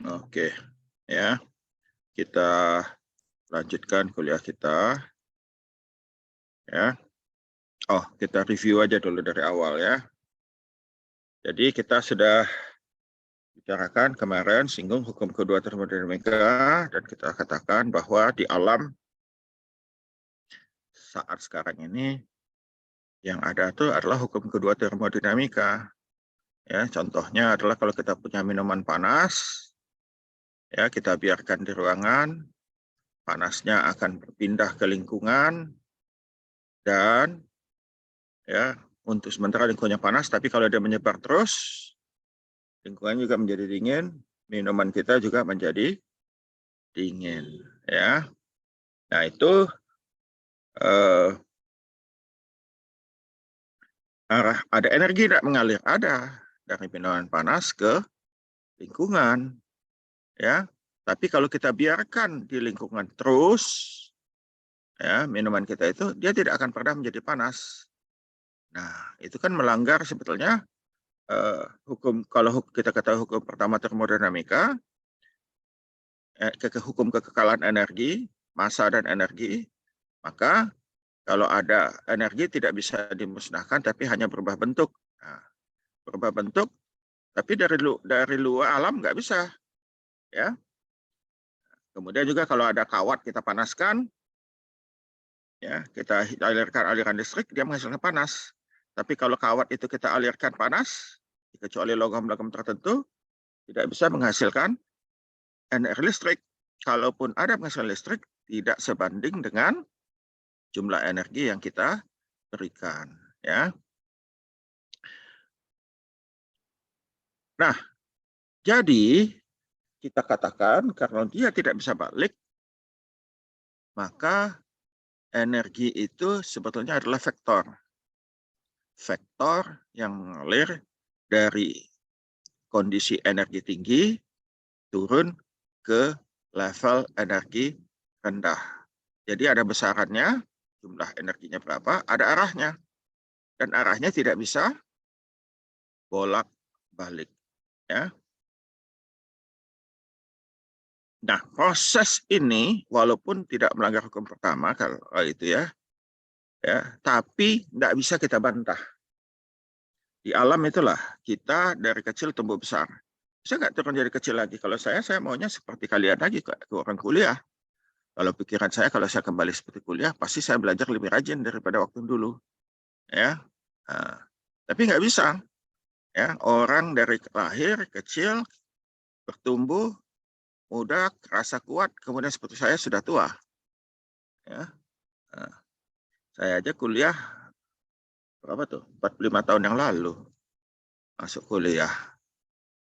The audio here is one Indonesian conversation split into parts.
Oke, ya. Kita lanjutkan kuliah kita. Ya. Oh, kita review aja dulu dari awal ya. Jadi kita sudah bicarakan kemarin singgung hukum kedua termodinamika dan kita katakan bahwa di alam saat sekarang ini yang ada itu adalah hukum kedua termodinamika. Ya, contohnya adalah kalau kita punya minuman panas, ya kita biarkan di ruangan, panasnya akan berpindah ke lingkungan dan ya untuk sementara lingkungannya panas, tapi kalau dia menyebar terus, lingkungan juga menjadi dingin, minuman kita juga menjadi dingin. Ya, nah itu ada energi tidak mengalir, ada dari minuman panas ke lingkungan. Ya, tapi kalau kita biarkan di lingkungan terus, ya minuman kita itu dia tidak akan pernah menjadi panas. Nah, itu kan melanggar sebetulnya hukum, kalau kita kata hukum pertama termodinamika, hukum kekekalan energi, massa dan energi, maka kalau ada energi tidak bisa dimusnahkan, tapi hanya berubah bentuk. Nah, berubah bentuk, tapi dari luar alam nggak bisa. Ya. Kemudian juga kalau ada kawat kita panaskan, ya kita alirkan aliran listrik, dia menghasilkan panas. Tapi kalau kawat itu kita alirkan panas, kecuali logam-logam tertentu, tidak bisa menghasilkan energi listrik. Kalaupun ada penghasilkan listrik, tidak sebanding dengan jumlah energi yang kita berikan. Ya. Nah, jadi kita katakan karena dia tidak bisa balik, maka energi itu sebetulnya adalah vektor. Vektor yang mengalir dari kondisi energi tinggi turun ke level energi rendah. Jadi ada besarannya, jumlah energinya berapa, ada arahnya. Dan arahnya tidak bisa bolak-balik. Ya. Nah, proses ini walaupun tidak melanggar hukum pertama kalau itu ya, tapi tidak bisa kita bantah. Di alam itulah kita dari kecil tumbuh besar. Bisa nggak turun jadi kecil lagi? Kalau saya maunya seperti kalian lagi ke orang kuliah. Kalau pikiran saya, kalau saya kembali seperti kuliah, pasti saya belajar lebih rajin daripada waktu dulu. Ya, nah, tapi nggak bisa. Ya, orang dari lahir kecil bertumbuh muda, rasa kuat, kemudian seperti saya sudah tua. Ya, nah, saya aja kuliah berapa tuh? 45 tahun yang lalu masuk kuliah.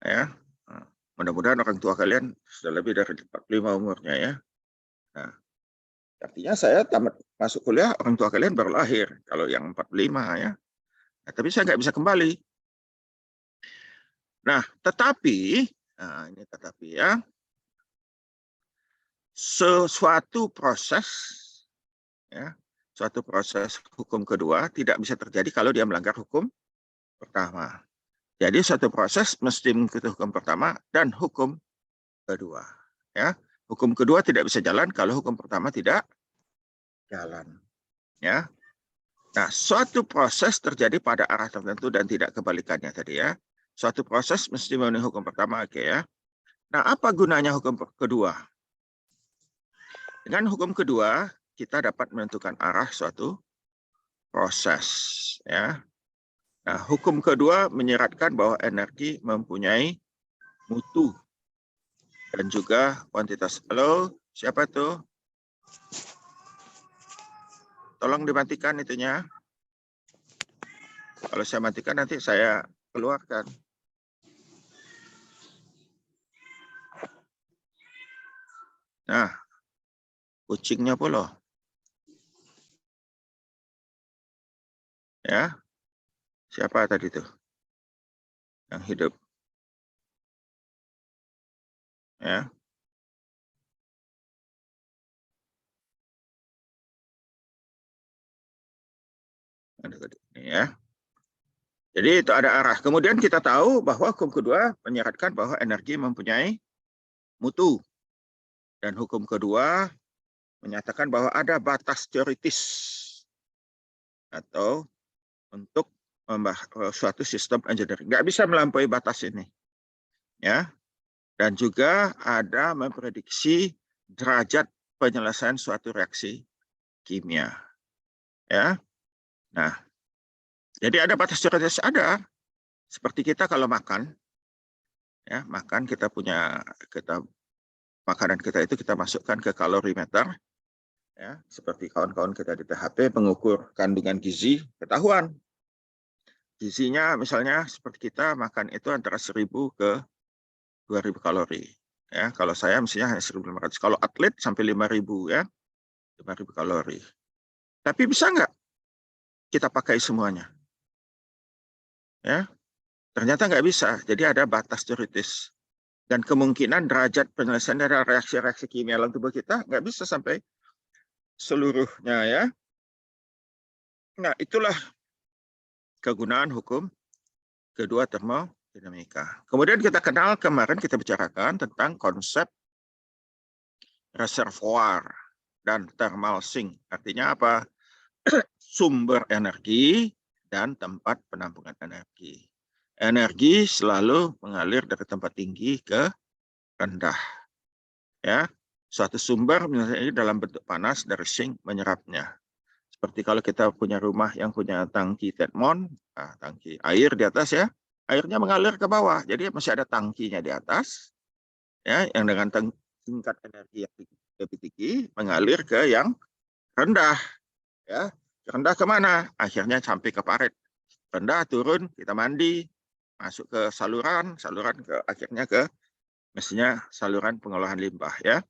Ya, nah, mudah-mudahan orang tua kalian sudah lebih dari 45 umurnya ya. Nah, artinya saya tamat masuk kuliah, orang tua kalian baru lahir. Kalau yang 45 ya. Nah, tapi saya nggak bisa kembali. Nah, tetapi, nah ini tetapi ya, sesuatu proses, ya, suatu proses hukum kedua tidak bisa terjadi kalau dia melanggar hukum pertama. Jadi suatu proses mesti mengikuti hukum pertama dan hukum kedua. Ya, hukum kedua tidak bisa jalan kalau hukum pertama tidak jalan. Ya, nah suatu proses terjadi pada arah tertentu dan tidak kebalikannya tadi ya. Suatu proses mesti memenuhi hukum pertama, oke ya. Nah, apa gunanya hukum kedua? Dengan hukum kedua, kita dapat menentukan arah suatu proses. Ya. Nah, hukum kedua menyeratkan bahwa energi mempunyai mutu dan juga kuantitas. Halo, siapa tuh? Tolong dimatikan itunya. Kalau saya matikan nanti saya keluarkan. Nah, kucingnya pula. Ya, siapa tadi tuh yang hidup? Ya, ada tadi ya. Jadi itu ada arah. Kemudian kita tahu bahwa hukum kedua menyeratkan bahwa energi mempunyai mutu. Dan hukum kedua menyatakan bahwa ada batas teoritis atau untuk suatu sistem engineering. Nggak bisa melampaui batas ini. Ya. Dan juga ada memprediksi derajat penyelesaian suatu reaksi kimia. Ya. Nah, jadi ada batas teoritis, ada. Seperti kita kalau makan, ya, makan makanan kita itu kita masukkan ke kalorimeter. Ya, seperti kawan-kawan kita di THP pengukur kandungan gizi, ketahuan gizinya misalnya seperti kita makan itu antara 1.000 ke 2.000 kalori. Ya, kalau saya mestinya hanya 1.500. Kalau atlet sampai 5.000 ya, 5.000 kalori. Tapi bisa nggak kita pakai semuanya? Ya, ternyata nggak bisa. Jadi ada batas teoritis. Dan kemungkinan derajat penyelesaian dari reaksi-reaksi kimia dalam tubuh kita nggak bisa sampai seluruhnya ya. Nah, itulah kegunaan hukum kedua termodinamika. Kemudian kita kenal, kemarin kita bicarakan tentang konsep reservoir dan thermal sink. Artinya apa? Sumber energi dan tempat penampungan energi. Energi selalu mengalir dari tempat tinggi ke rendah. Ya, suatu sumber misalnya dalam bentuk panas dari sink menyerapnya. Seperti kalau kita punya rumah yang punya tangki Tedmont, tangki air di atas ya, airnya mengalir ke bawah. Jadi masih ada tangkinya di atas, ya, yang dengan tingkat energi yang lebih tinggi mengalir ke yang rendah, ya. Rendah kemana? Akhirnya sampai ke parit. Rendah turun, kita mandi, masuk ke saluran ke akhirnya ke mestinya saluran pengolahan limbah, ya.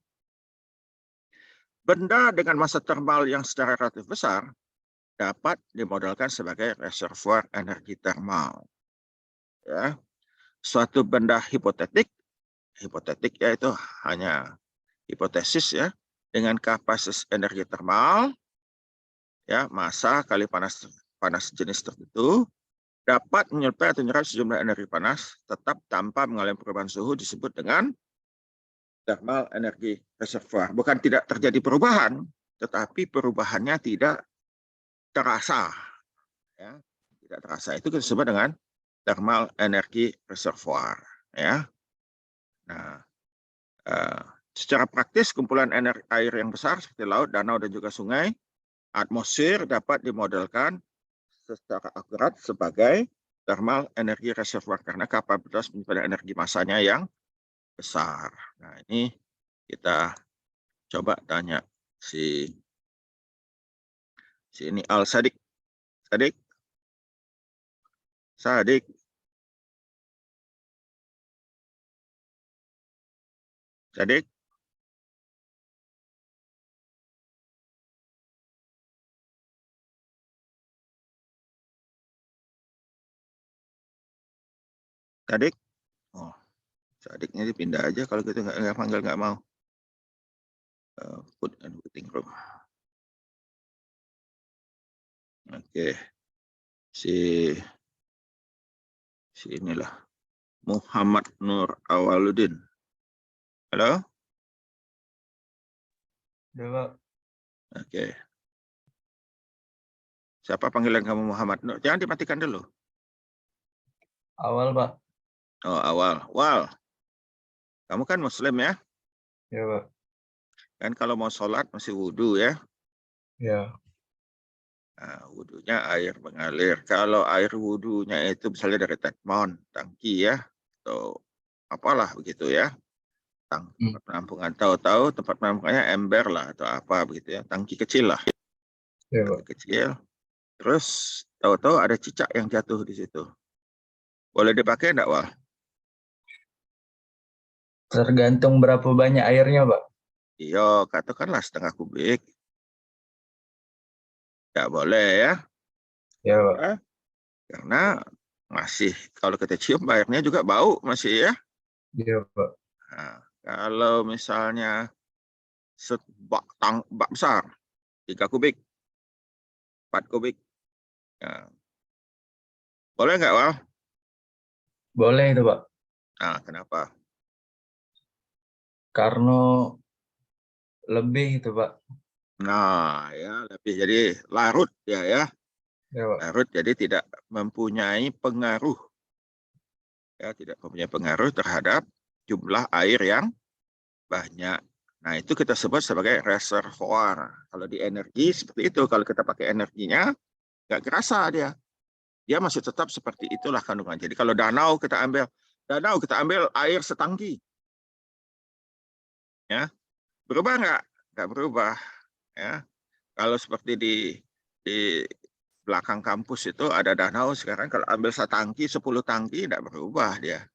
Benda dengan massa termal yang secara relatif besar dapat dimodelkan sebagai reservoir energi termal. Ya, suatu benda hipotetik yaitu hanya hipotesis ya, dengan kapasitas energi termal, ya, massa kali panas jenis tertentu dapat menyerap atau menyerap sejumlah energi panas tetap tanpa mengalami perubahan suhu disebut dengan thermal energi reservoir. Bukan tidak terjadi perubahan, tetapi perubahannya tidak terasa. Ya, tidak terasa. Itu kita sebut dengan thermal energi reservoir. Ya. Nah, secara praktis kumpulan energi air yang besar seperti laut, danau, dan juga sungai, atmosfer dapat dimodelkan secara akurat sebagai thermal energi reservoir karena kapasitas penyimpanan energi massanya yang besar. Nah, ini kita coba tanya si ini Al Sadik. Sadik. Sadik. Sadik. Sadik. Oh, Sadiknya dipindah aja kalau gitu nggak panggil nggak mau. Put and waiting room. Oke. Si inilah Muhammad Nur Awaluddin. Halo? Ya, Pak. Oke. Siapa panggilan kamu Muhammad Nur? Jangan dimatikan dulu. Awal, Pak. Oh, awal. Wal. Kamu kan Muslim ya? Ya, Pak. Kan kalau mau sholat masih wudhu ya? Ya. Nah, wudhunya air mengalir. Kalau air wudhunya itu misalnya dari Tedmont, tangki ya, atau apalah begitu ya. Tempat penampungan, tahu-tahu tempat penampungannya ember lah atau apa begitu ya, tangki kecil lah. Ya, Tangki Pak. kecil. Terus tahu-tahu ada cicak yang jatuh di situ. Boleh dipakai enggak, Wal? Tergantung berapa banyak airnya, Pak. Iya, katakanlah setengah kubik. Enggak boleh ya. Ya, Pak. Ya, karena masih kalau kita cium airnya juga bau masih ya. Ya, Pak. Nah, kalau misalnya bak besar 3 kubik, 4 kubik. Nah, boleh nggak, Wal? Boleh itu, Pak. Nah, kenapa? Karno lebih itu, Pak. Nah, ya lebih jadi larut ya, Ya, Pak. larut jadi tidak mempunyai pengaruh, ya tidak mempunyai pengaruh terhadap jumlah air yang banyak. Nah, itu kita sebut sebagai reservoir. Kalau di energi seperti itu, kalau kita pakai energinya, nggak kerasa dia. Dia masih tetap seperti itulah kandungan. Jadi kalau danau kita ambil air setangki, ya berubah nggak? Nggak berubah, ya. Kalau seperti di belakang kampus itu ada danau sekarang, kalau ambil setangki, 10 tangki, nggak berubah dia.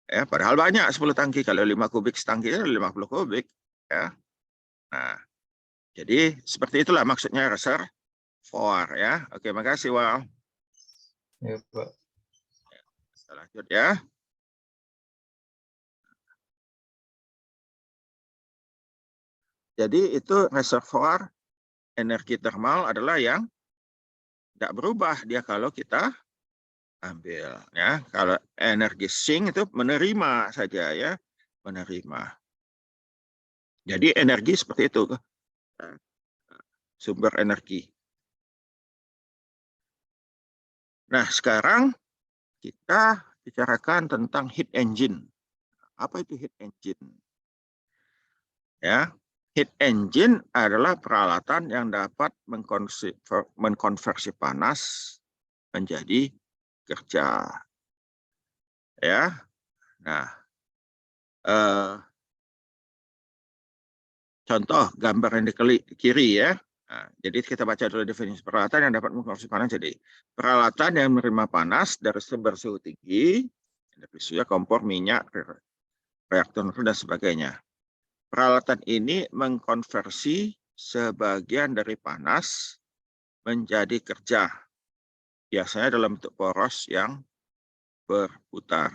Ya, padahal banyak 10 tangki. Kalau 5 kubik setangki itu 50 kubik, ya. Nah, jadi seperti itulah maksudnya reservoir, ya. Oke, makasih, Wal. Ya, Pak. Kita lanjut ya. Jadi itu reservoir energi termal adalah yang tidak berubah dia kalau kita ambil, ya. Kalau energi sink itu menerima saja, ya, menerima. Jadi energi seperti itu, sumber energi. Nah, sekarang kita bicarakan tentang heat engine. Apa itu heat engine? Ya, heat engine adalah peralatan yang dapat mengkonversi panas menjadi kerja. Ya, nah, contoh gambar yang di kiri, ya. Nah, jadi kita baca dulu definisi peralatan yang dapat mengkonversi panas. Jadi peralatan yang menerima panas dari sumber suhu tinggi, energi kompor, minyak, reaktor dan sebagainya. Peralatan ini mengkonversi sebagian dari panas menjadi kerja, biasanya dalam bentuk poros yang berputar.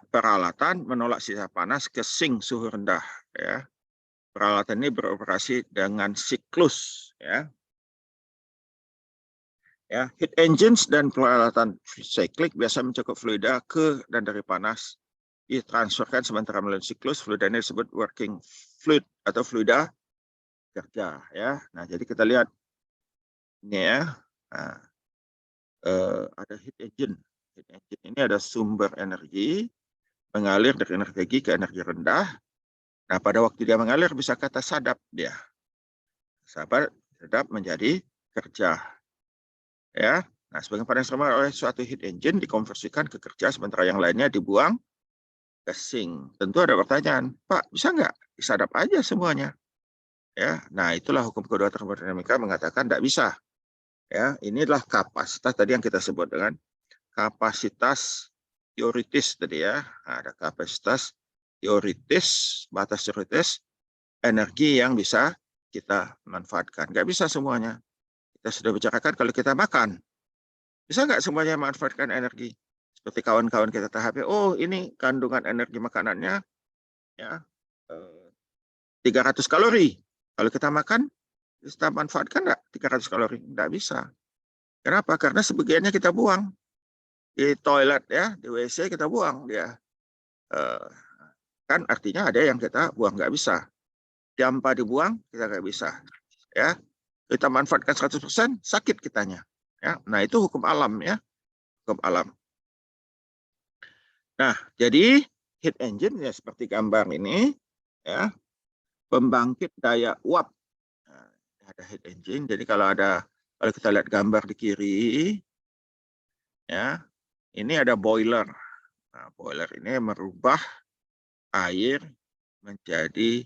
Peralatan menolak sisa panas ke sink suhu rendah, ya. Peralatan ini beroperasi dengan siklus, ya. Ya, heat engines dan peralatan cyclic biasa mencakup fluida ke dan dari panas ditransferkan sementara melalui siklus. Fluida ini disebut working fluid atau fluida kerja, ya. Nah, jadi kita lihat ini, ya. Nah, ada heat engine. Heat engine ini ada sumber energi mengalir dari energi tinggi ke energi rendah. Nah, pada waktu dia mengalir bisa kata sadap dia. Sadap menjadi kerja, ya. Nah, sebagian panas termal oleh suatu heat engine dikonversikan ke kerja, sementara yang lainnya dibuang ke sink. Tentu ada pertanyaan, Pak, bisa nggak disadap aja semuanya? Ya, nah itulah hukum kedua termodinamika mengatakan tidak bisa. Ya, inilah kapasitas tadi yang kita sebut dengan kapasitas teoritis tadi, ya. Nah, ada kapasitas teoritis, batas teoritis energi yang bisa kita manfaatkan. Nggak bisa semuanya. Kita sudah bicarakan kalau kita makan, bisa nggak semuanya manfaatkan energi? Seperti kawan-kawan kita THP, oh ini kandungan energi makanannya, ya, 300 kalori. Kalau kita makan, kita manfaatkan nggak 300 kalori? Nggak bisa. Kenapa? Karena sebagiannya kita buang. Di toilet, ya, di WC kita buang dia. Kan artinya ada yang kita buang, nggak bisa. Tanpa dibuang, kita nggak bisa. Ya, kita manfaatkan 100%, sakit kitanya. Ya, nah itu hukum alam, ya, hukum alam. Nah, jadi heat engine ya seperti gambar ini, ya, pembangkit daya uap. Nah, ada heat engine. Jadi kalau kita lihat gambar di kiri, ya, ini ada boiler. Nah, boiler ini merubah air menjadi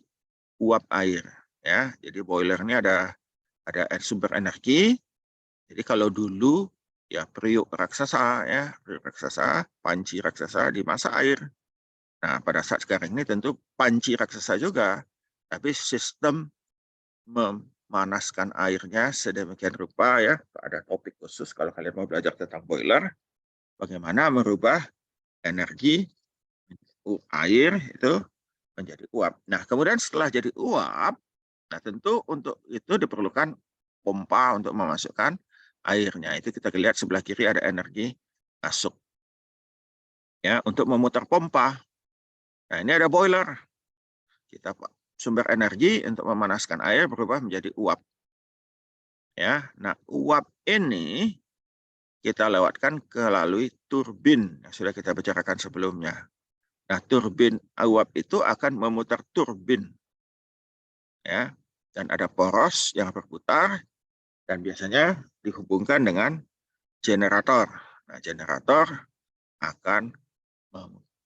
uap air, ya. Jadi boiler ini ada sumber energi. Jadi kalau dulu ya periuk raksasa, ya, periuk raksasa, panci raksasa dimasak air. Nah, pada saat sekarang ini tentu panci raksasa juga, tapi sistem memanaskan airnya sedemikian rupa, ya. Ada topik khusus kalau kalian mau belajar tentang boiler, bagaimana merubah energi air itu menjadi uap. Nah, kemudian setelah jadi uap, nah tentu untuk itu diperlukan pompa untuk memasukkan airnya. Itu kita lihat sebelah kiri ada energi masuk, ya, untuk memutar pompa. Nah, ini ada boiler. Sumber energi untuk memanaskan air berubah menjadi uap. Ya, nah uap ini kita lewatkan melalui turbin yang sudah kita bicarakan sebelumnya. Nah, turbin uap itu akan memutar turbin, ya, dan ada poros yang berputar dan biasanya dihubungkan dengan generator. Nah, generator akan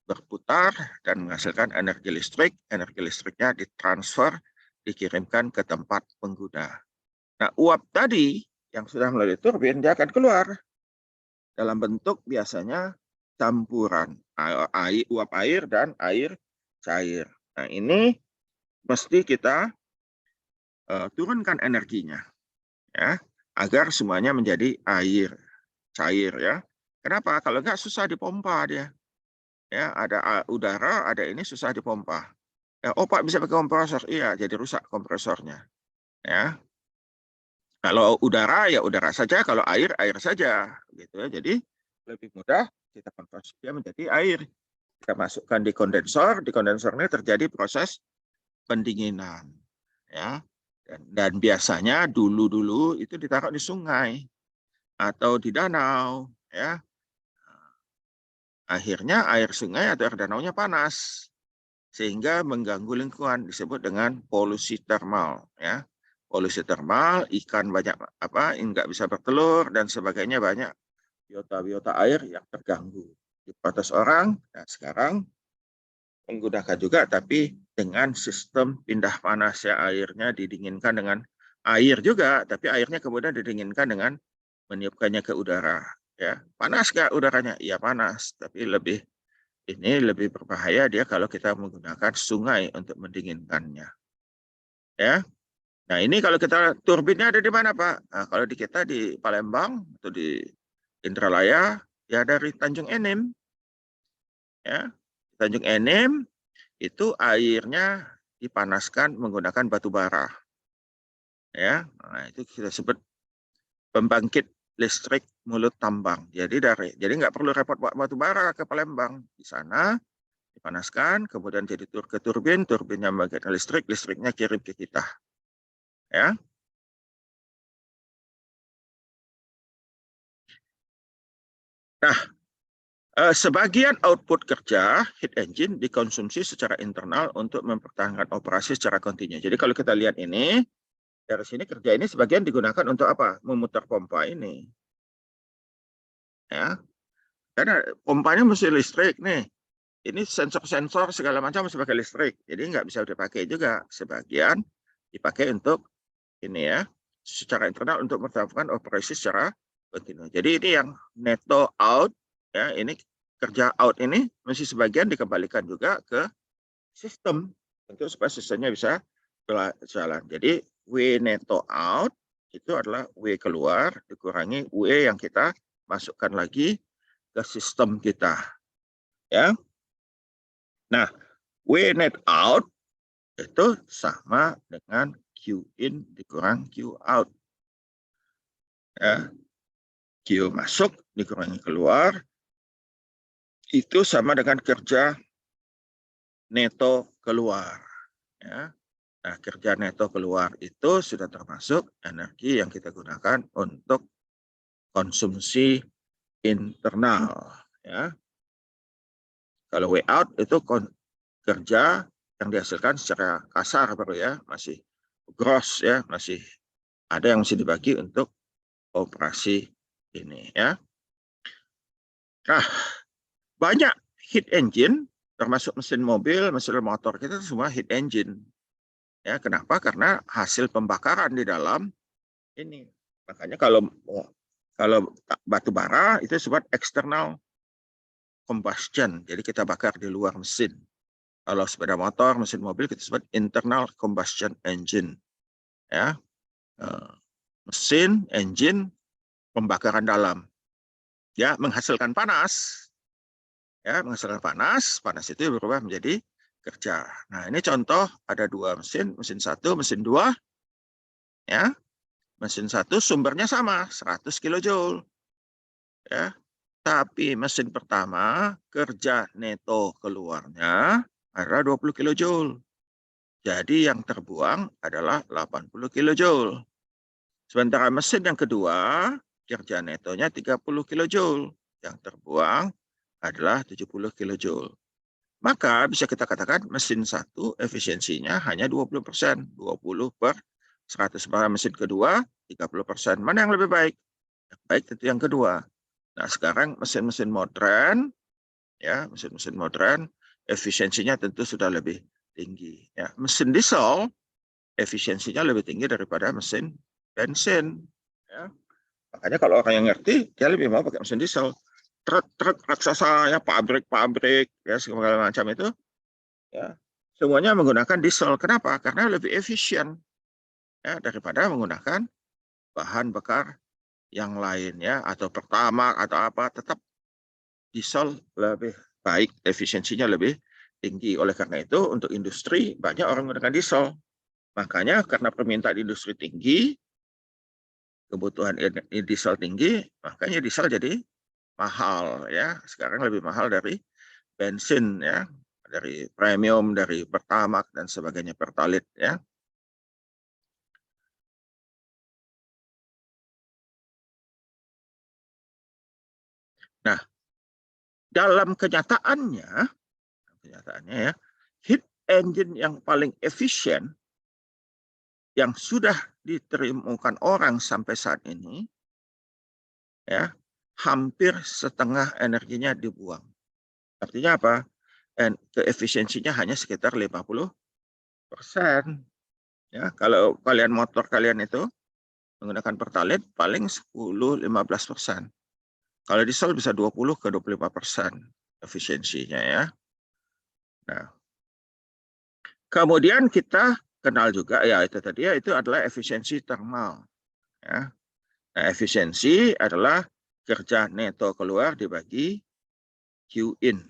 berputar dan menghasilkan energi listrik. Energi listriknya ditransfer, dikirimkan ke tempat pengguna. Nah, uap tadi yang sudah melalui turbin, dia akan keluar dalam bentuk biasanya campuran uap air dan air cair. Nah, ini mesti kita turunkan energinya, ya, agar semuanya menjadi air cair, ya. Kenapa? Kalau enggak susah dipompa dia. Ya, ada udara, ada ini susah dipompa. Ya, oh Pak bisa pakai kompresor, iya, jadi rusak kompresornya. Ya, kalau udara ya udara saja, kalau air air saja, gitu ya. Jadi lebih mudah kita kompresi dia menjadi air. Kita masukkan di kondensornya terjadi proses pendinginan, ya. Dan biasanya dulu itu ditaruh di sungai atau di danau, ya. Akhirnya air sungai atau air danaunya panas sehingga mengganggu lingkungan, disebut dengan polusi termal, ya. Polusi termal, ikan banyak nggak bisa bertelur dan sebagainya, banyak biota air yang terganggu. Diprotes orang, nah sekarang menggunakan juga tapi dengan sistem pindah panas, ya, airnya didinginkan dengan air juga, tapi airnya kemudian didinginkan dengan meniupkannya ke udara, ya. Panas nggak udaranya? Iya panas, tapi lebih berbahaya dia kalau kita menggunakan sungai untuk mendinginkannya. Ya. Nah, ini kalau kita turbinnya ada di mana, Pak? Nah, kalau di kita di Palembang atau di Indralaya, ya dari Tanjung Enim. Ya. Tanjung Enim itu airnya dipanaskan menggunakan batu bara. Ya. Nah, itu kita sebut pembangkit listrik mulut tambang. Jadi nggak perlu repot bawa batu bara ke Palembang. Di sana dipanaskan, kemudian jadi ke turbin, turbinnya membangkitkan listrik, listriknya kirim ke kita. Ya. Nah, sebagian output kerja heat engine dikonsumsi secara internal untuk mempertahankan operasi secara kontinu. Jadi kalau kita lihat ini, dari sini kerja ini sebagian digunakan untuk apa? Memutar pompa ini. Ya. Karena pompanya mesti listrik nih. Ini sensor-sensor segala macam mesti pakai listrik. Jadi nggak bisa dipakai juga. Sebagian dipakai untuk ini, ya, secara internal untuk melakukan operasi secara kontinu. Jadi ini yang neto out, ya, ini kerja out ini mesti sebagian dikembalikan juga ke sistem untuk supaya sistemnya bisa berjalan. Jadi W neto out itu adalah W keluar dikurangi W yang kita masukkan lagi ke sistem kita, ya. Nah, W net out itu sama dengan Q in dikurang Q out. Ya. Q masuk dikurangi keluar, itu sama dengan kerja neto keluar. Ya. Nah, kerja neto keluar itu sudah termasuk energi yang kita gunakan untuk konsumsi internal. Ya. Kalau way out itu kerja yang dihasilkan secara kasar baru, ya, masih gross, ya, masih ada yang mesti dibagi untuk operasi ini, ya. Nah, banyak heat engine termasuk mesin mobil, mesin motor kita semua heat engine. Ya, kenapa? Karena hasil pembakaran di dalam ini. Makanya kalau batu bara itu disebut external combustion. Jadi kita bakar di luar mesin. Kalau sepeda motor, mesin mobil kita sebut internal combustion engine. Ya. Mesin, engine, pembakaran dalam. Ya, menghasilkan panas. Ya, menghasilkan panas itu berubah menjadi kerja. Nah, ini contoh ada dua mesin, mesin satu, mesin dua. Ya. Mesin satu sumbernya sama, 100 kilojoule. Ya. Tapi mesin pertama kerja neto keluarnya adalah 20 kilojoule. Jadi yang terbuang adalah 80 kilojoule. Sementara mesin yang kedua, kerja netonya 30 kilojoule. Yang terbuang adalah 70 kilojoule. Maka bisa kita katakan mesin satu efisiensinya hanya 20%. 20 per 100. Sementara mesin kedua 30%. Mana yang lebih baik? Yang baik tentu yang kedua. Nah sekarang mesin-mesin modern, ya mesin-mesin modern efisiensinya tentu sudah lebih tinggi. Ya, mesin diesel efisiensinya lebih tinggi daripada mesin bensin. Ya. Makanya kalau orang yang ngerti, dia lebih mau pakai mesin diesel. Truk raksasa, ya pabrik-pabrik, ya segala macam itu, ya semuanya menggunakan diesel. Kenapa? Karena lebih efisien, ya daripada menggunakan bahan bakar yang lain, ya atau pertamax atau apa. Tetap diesel lebih baik, efisiensinya lebih tinggi. Oleh karena itu, untuk industri banyak orang menggunakan diesel. Makanya karena permintaan industri tinggi, kebutuhan diesel tinggi, makanya diesel jadi mahal, ya. Sekarang lebih mahal dari bensin, ya, dari premium, dari pertamax dan sebagainya, pertalite, ya. Nah, dalam kenyataannya ya, heat engine yang paling efisien yang sudah ditemukan orang sampai saat ini, ya, hampir setengah energinya dibuang. Artinya apa? Keefisiensinya hanya sekitar 50%. Ya, kalau kalian motor kalian itu menggunakan pertalite paling 10-15%. Kalau diesel bisa 20 ke 25% efisiensinya, ya. Nah, kemudian kita kenal juga, ya itu tadi, ya itu adalah efisiensi thermal, ya. Nah, efisiensi adalah kerja neto keluar dibagi Q in,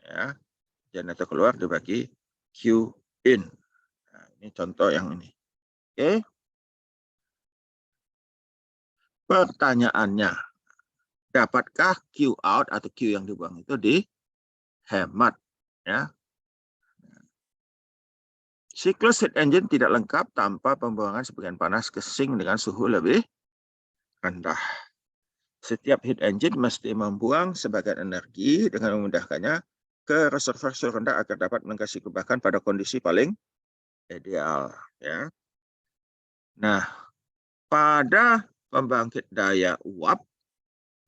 ya. Kerja neto keluar dibagi Q in. Nah, ini contoh yang ini. Oke. Pertanyaannya, dapatkah Q out atau Q yang dibuang itu dihemat, ya? Siklus heat engine tidak lengkap tanpa pembuangan sebagian panas ke sink dengan suhu lebih rendah. Setiap heat engine mesti membuang sebagian energi dengan memindahkannya ke reservoir suhu rendah agar dapat mengisi kebakan pada kondisi paling ideal, ya. Nah, pada pembangkit daya uap,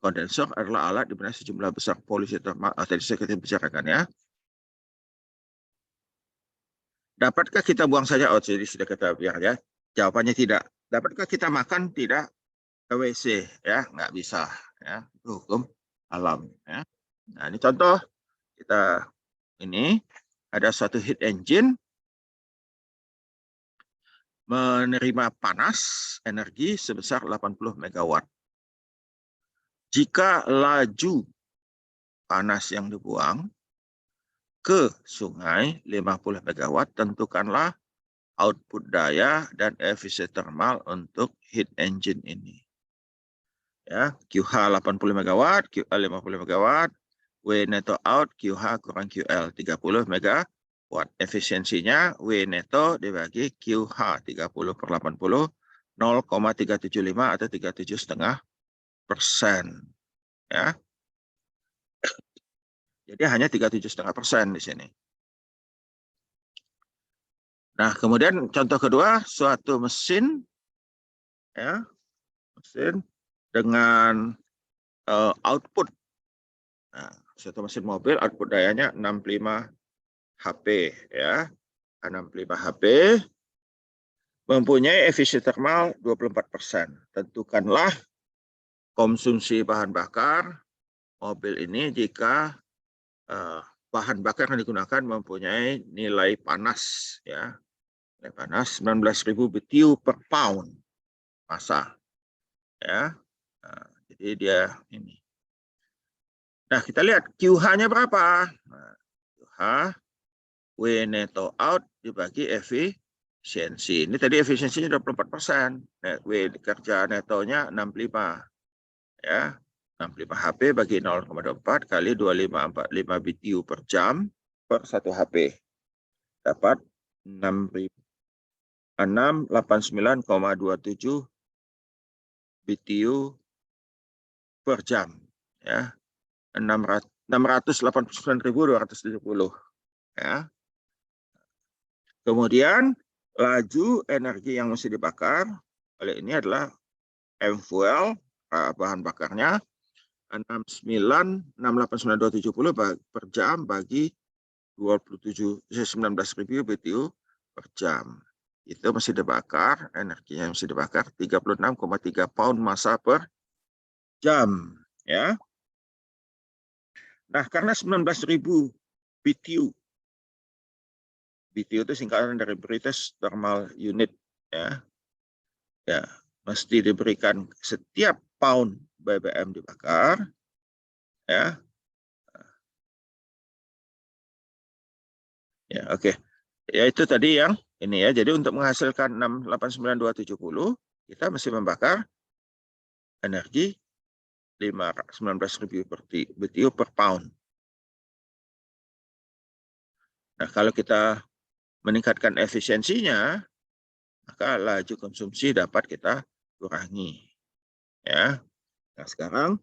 kondensor adalah alat di mana sejumlah besar polusi thermal, tadi saya bicarakan, ya. Dapatkah kita buang saja? Oh, jadi sudah kita biar, ya. Jawabannya tidak. Dapatkah kita makan? Tidak. Ke WC, ya, nggak bisa, ya. Itu hukum alam, ya. Nah, ini contoh kita ini ada suatu heat engine menerima panas energi sebesar 80 megawatt. Jika laju panas yang dibuang ke sungai 50 megawatt, tentukanlah output daya dan efisiensi thermal untuk heat engine ini. Ya, QH 80 megawatt, QL 50 megawatt, W neto out QH kurang QL 30 megawatt. Efisiensinya W neto dibagi QH 30 per 80, 0,375 atau 37,5%. Ya. Jadi hanya 37,5% di sini. Nah, kemudian contoh kedua, suatu mesin, ya, mesin dengan output. Nah, suatu mesin mobil output dayanya 65 HP, ya. 65 HP mempunyai efisiensi thermal 24%. Tentukanlah konsumsi bahan bakar mobil ini jika bahan bakar yang digunakan mempunyai nilai panas, ya. Nilai panas 19.000 BTU per pound massa, ya. Nah, jadi dia ini. Nah, kita lihat QH-nya berapa. Nah, QH W neto out dibagi efisiensi. Ini tadi efisiensinya 24%. W kerja netonya 65. Ya, 65 HP bagi 0,24 kali 2545 BTU per jam per 1 HP. Dapat 689,27 BTU per jam. Ya, 689.270. Ya. Kemudian laju energi yang mesti dibakar oleh ini adalah M-fuel, bahan bakarnya 689.270 per jam bagi 19.000 BTU per jam. Itu mesti dibakar, energinya mesti dibakar 36,3 pound massa per jam. Ya. Nah, karena 19.000 BTU. BTU itu singkatan dari British Thermal Unit. Ya. Ya, mesti diberikan setiap pound BBM dibakar. Ya. Ya, oke. Ya, itu tadi yang ini ya. Jadi untuk menghasilkan 689.270, kita mesti membakar energi 19.000 BTU per pound. Nah, kalau kita meningkatkan efisiensinya, maka laju konsumsi dapat kita kurangi. Ya. Nah, sekarang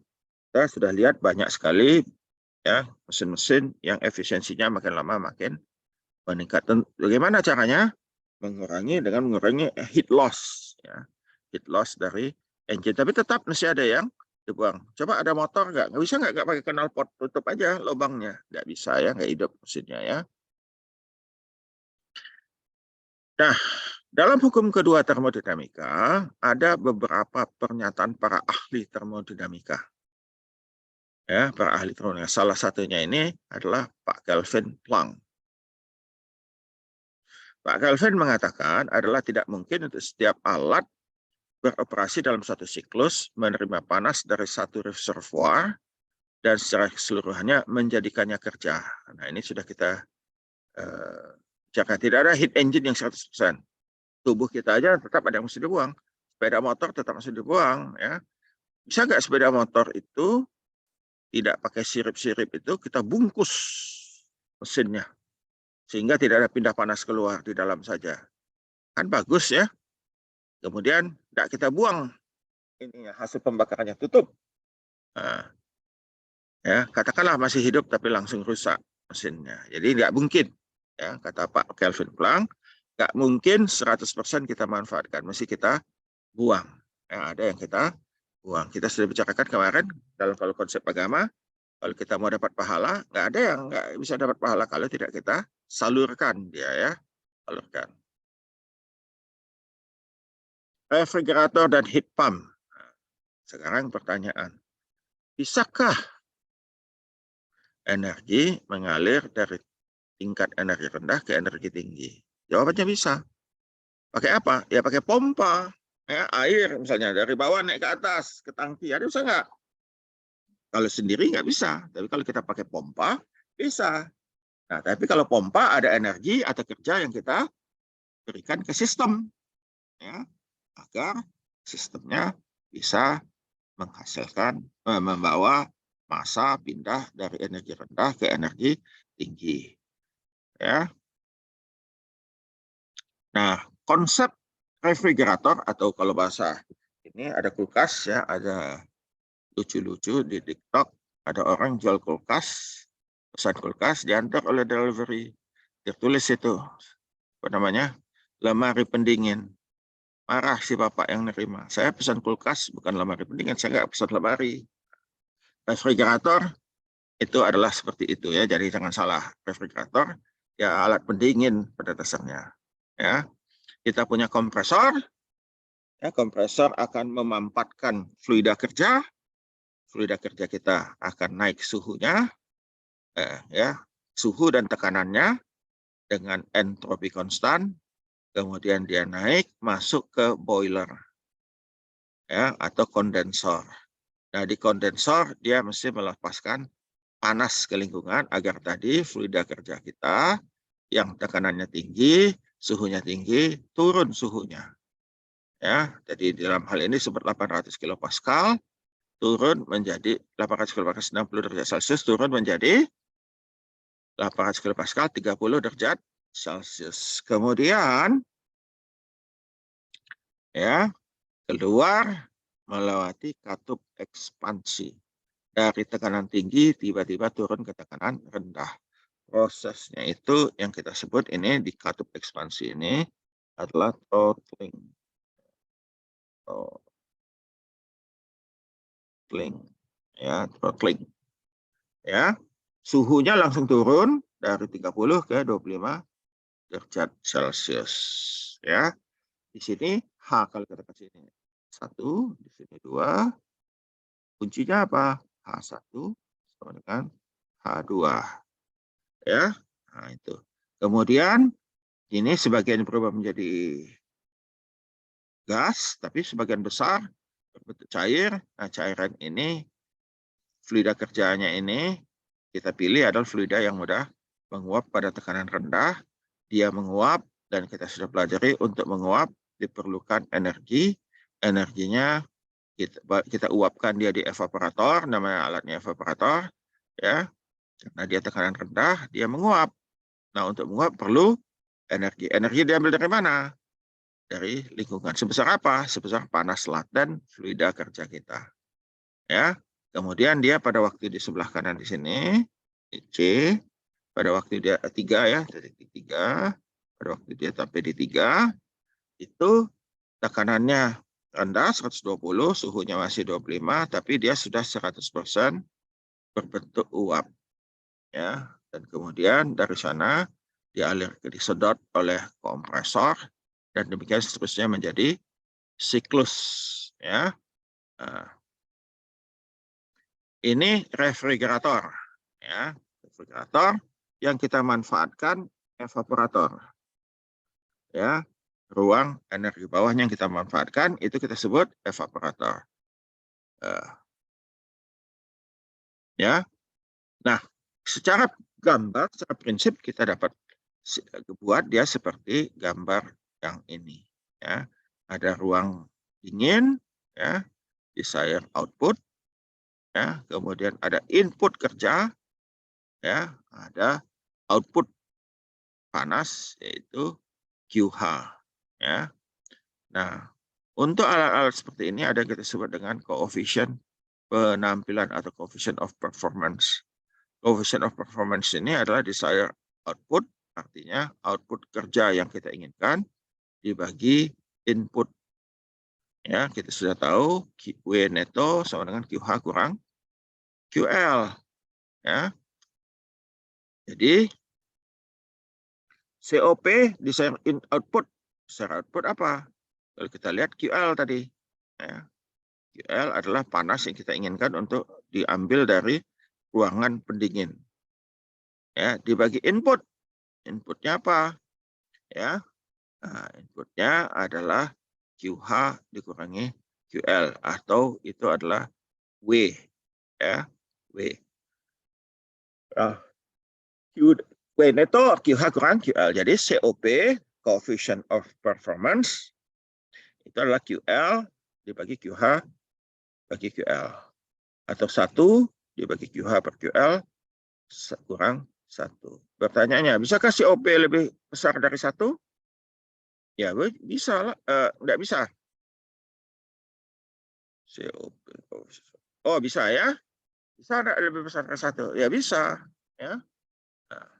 kita sudah lihat banyak sekali ya mesin-mesin yang efisiensinya makin lama makin meningkat. Bagaimana caranya? Dengan mengurangi heat loss, ya. Heat loss dari engine. Tapi tetap masih ada yang dibuang. Coba ada motor nggak bisa nggak pakai knalpot, tutup aja lubangnya, nggak bisa ya, nggak hidup mesinnya ya. Nah, dalam hukum kedua termodinamika ada beberapa pernyataan para ahli termodinamika. Ya, para ahli termodinamika. Salah satunya ini adalah Pak Kelvin Planck. Pak Kelvin mengatakan adalah tidak mungkin untuk setiap alat beroperasi dalam satu siklus menerima panas dari satu reservoir dan secara keseluruhannya menjadikannya kerja. Nah, ini sudah kita tidak ada heat engine yang 100%. Tubuh kita aja tetap ada yang mesti dibuang. Sepeda motor tetap mesti dibuang. Ya. Bisa nggak sepeda motor itu tidak pakai sirip-sirip itu kita bungkus mesinnya sehingga tidak ada pindah panas keluar di dalam saja. Kan bagus ya. Kemudian tidak kita buang ini hasil pembakarannya, tutup. Nah, ya, katakanlah masih hidup tapi langsung rusak mesinnya. Jadi nggak mungkin, ya, kata Pak Kelvin Planck, nggak mungkin 100% kita manfaatkan, mesti kita buang. Ya, ada yang kita buang. Kita sudah bicarakan kemarin dalam kalau konsep agama, kalau kita mau dapat pahala, nggak ada yang nggak bisa dapat pahala kalau tidak kita salurkan dia ya, salurkan. Refrigerator dan heat pump. Sekarang pertanyaan, bisakah energi mengalir dari tingkat energi rendah ke energi tinggi? Jawabannya bisa. Pakai apa? Ya pakai pompa. Ya, air misalnya dari bawah naik ke atas, ke tangki. Ada bisa nggak? Kalau sendiri nggak bisa. Tapi kalau kita pakai pompa, bisa. Nah, tapi kalau pompa ada energi atau kerja yang kita berikan ke sistem. Ya, agar sistemnya bisa menghasilkan, membawa massa pindah dari energi rendah ke energi tinggi. Ya. Nah, konsep refrigerator atau kalau bahasa ini ada kulkas ya, ada lucu-lucu di TikTok, ada orang jual kulkas, pesan kulkas diantar oleh delivery, tertulis itu apa namanya, lemari pendingin. Marah si bapak yang nerima. Saya pesan kulkas bukan lemari pendingin, saya nggak pesan lemari. Refrigerator itu adalah seperti itu ya, jadi jangan salah. Refrigerator ya alat pendingin pada dasarnya. Ya, kita punya kompresor. Ya, kompresor akan memampatkan fluida kerja. Fluida kerja kita akan naik suhunya, ya, suhu dan tekanannya dengan entropi konstan. Kemudian dia naik masuk ke boiler, ya, atau kondensor. Nah, di kondensor dia mesti melepaskan panas ke lingkungan agar tadi fluida kerja kita yang tekanannya tinggi, suhunya tinggi, turun suhunya. Ya, jadi dalam hal ini seperti 800 kilopascal turun menjadi 800 kilopascal 60 derajat Celcius turun menjadi 800 kilopascal 30 derajat Celcius. Kemudian ya keluar melewati katup ekspansi. Dari tekanan tinggi tiba-tiba turun ke tekanan rendah. Prosesnya itu yang kita sebut ini di katup ekspansi ini adalah throttling. Throttling. Ya. Suhunya langsung turun dari 30 ke 25 derajat Celcius. Ya. Di sini H kalau kita kasih ini 1, di sini 2. Kuncinya apa? H1 sama dengan H2. Ya. Nah, itu. Kemudian ini sebagian berubah menjadi gas, tapi sebagian besar berbentuk cair. Nah, cairan ini fluida kerjanya ini kita pilih adalah fluida yang mudah menguap pada tekanan rendah. Dia menguap dan kita sudah pelajari untuk menguap diperlukan energi. Energinya kita uapkan dia di evaporator, namanya alatnya evaporator, ya. Karena dia tekanan rendah, dia menguap. Nah, untuk menguap perlu energi. Energi diambil dari mana? Dari lingkungan. Sebesar apa? Sebesar panas laten fluida kerja kita. Ya. Kemudian dia pada waktu di sebelah kanan di sini, C, pada waktu dia 3 ya, titik 3, pada waktu dia sampai di 3, itu tekanannya rendah 120, suhunya masih 25, tapi dia sudah 100% berbentuk uap. Ya, dan kemudian dari sana dialir disedot oleh kompresor dan demikian seterusnya menjadi siklus. Ya. Nah, ini refrigerator, ya, refrigerator yang kita manfaatkan evaporator, ya, ruang energi bawahnya yang kita manfaatkan itu kita sebut evaporator, ya. Nah, secara gambar, secara prinsip kita dapat buat dia seperti gambar yang ini, ya, ada ruang dingin, ya, desired output. Ya, kemudian ada input kerja, ya, ada output panas yaitu QH, ya. Nah, untuk alat-alat seperti ini ada yang kita sebut dengan koefisien penampilan atau coefficient of performance. Coefficient of performance ini adalah desired output, artinya output kerja yang kita inginkan dibagi input. Ya, kita sudah tahu W neto sama dengan QH kurang QL, ya. Jadi COP desired output, desired output apa? Kalau kita lihat QL tadi, ya. QL adalah panas yang kita inginkan untuk diambil dari ruangan pendingin. Ya, dibagi input, inputnya apa? Ya, nah, inputnya adalah QH dikurangi QL atau itu adalah W, ya, W. W neto QH kurang QL. Jadi COP, coefficient of performance, itu adalah QL dibagi QH bagi QL. Atau 1 dibagi QH per QL kurang 1. Pertanyaannya, bisakah COP lebih besar dari 1? Ya, bisa lah. Enggak bisa. COP. Oh, bisa ya? Bisa enggak lebih besar dari 1? Ya, bisa. Ya. Nah,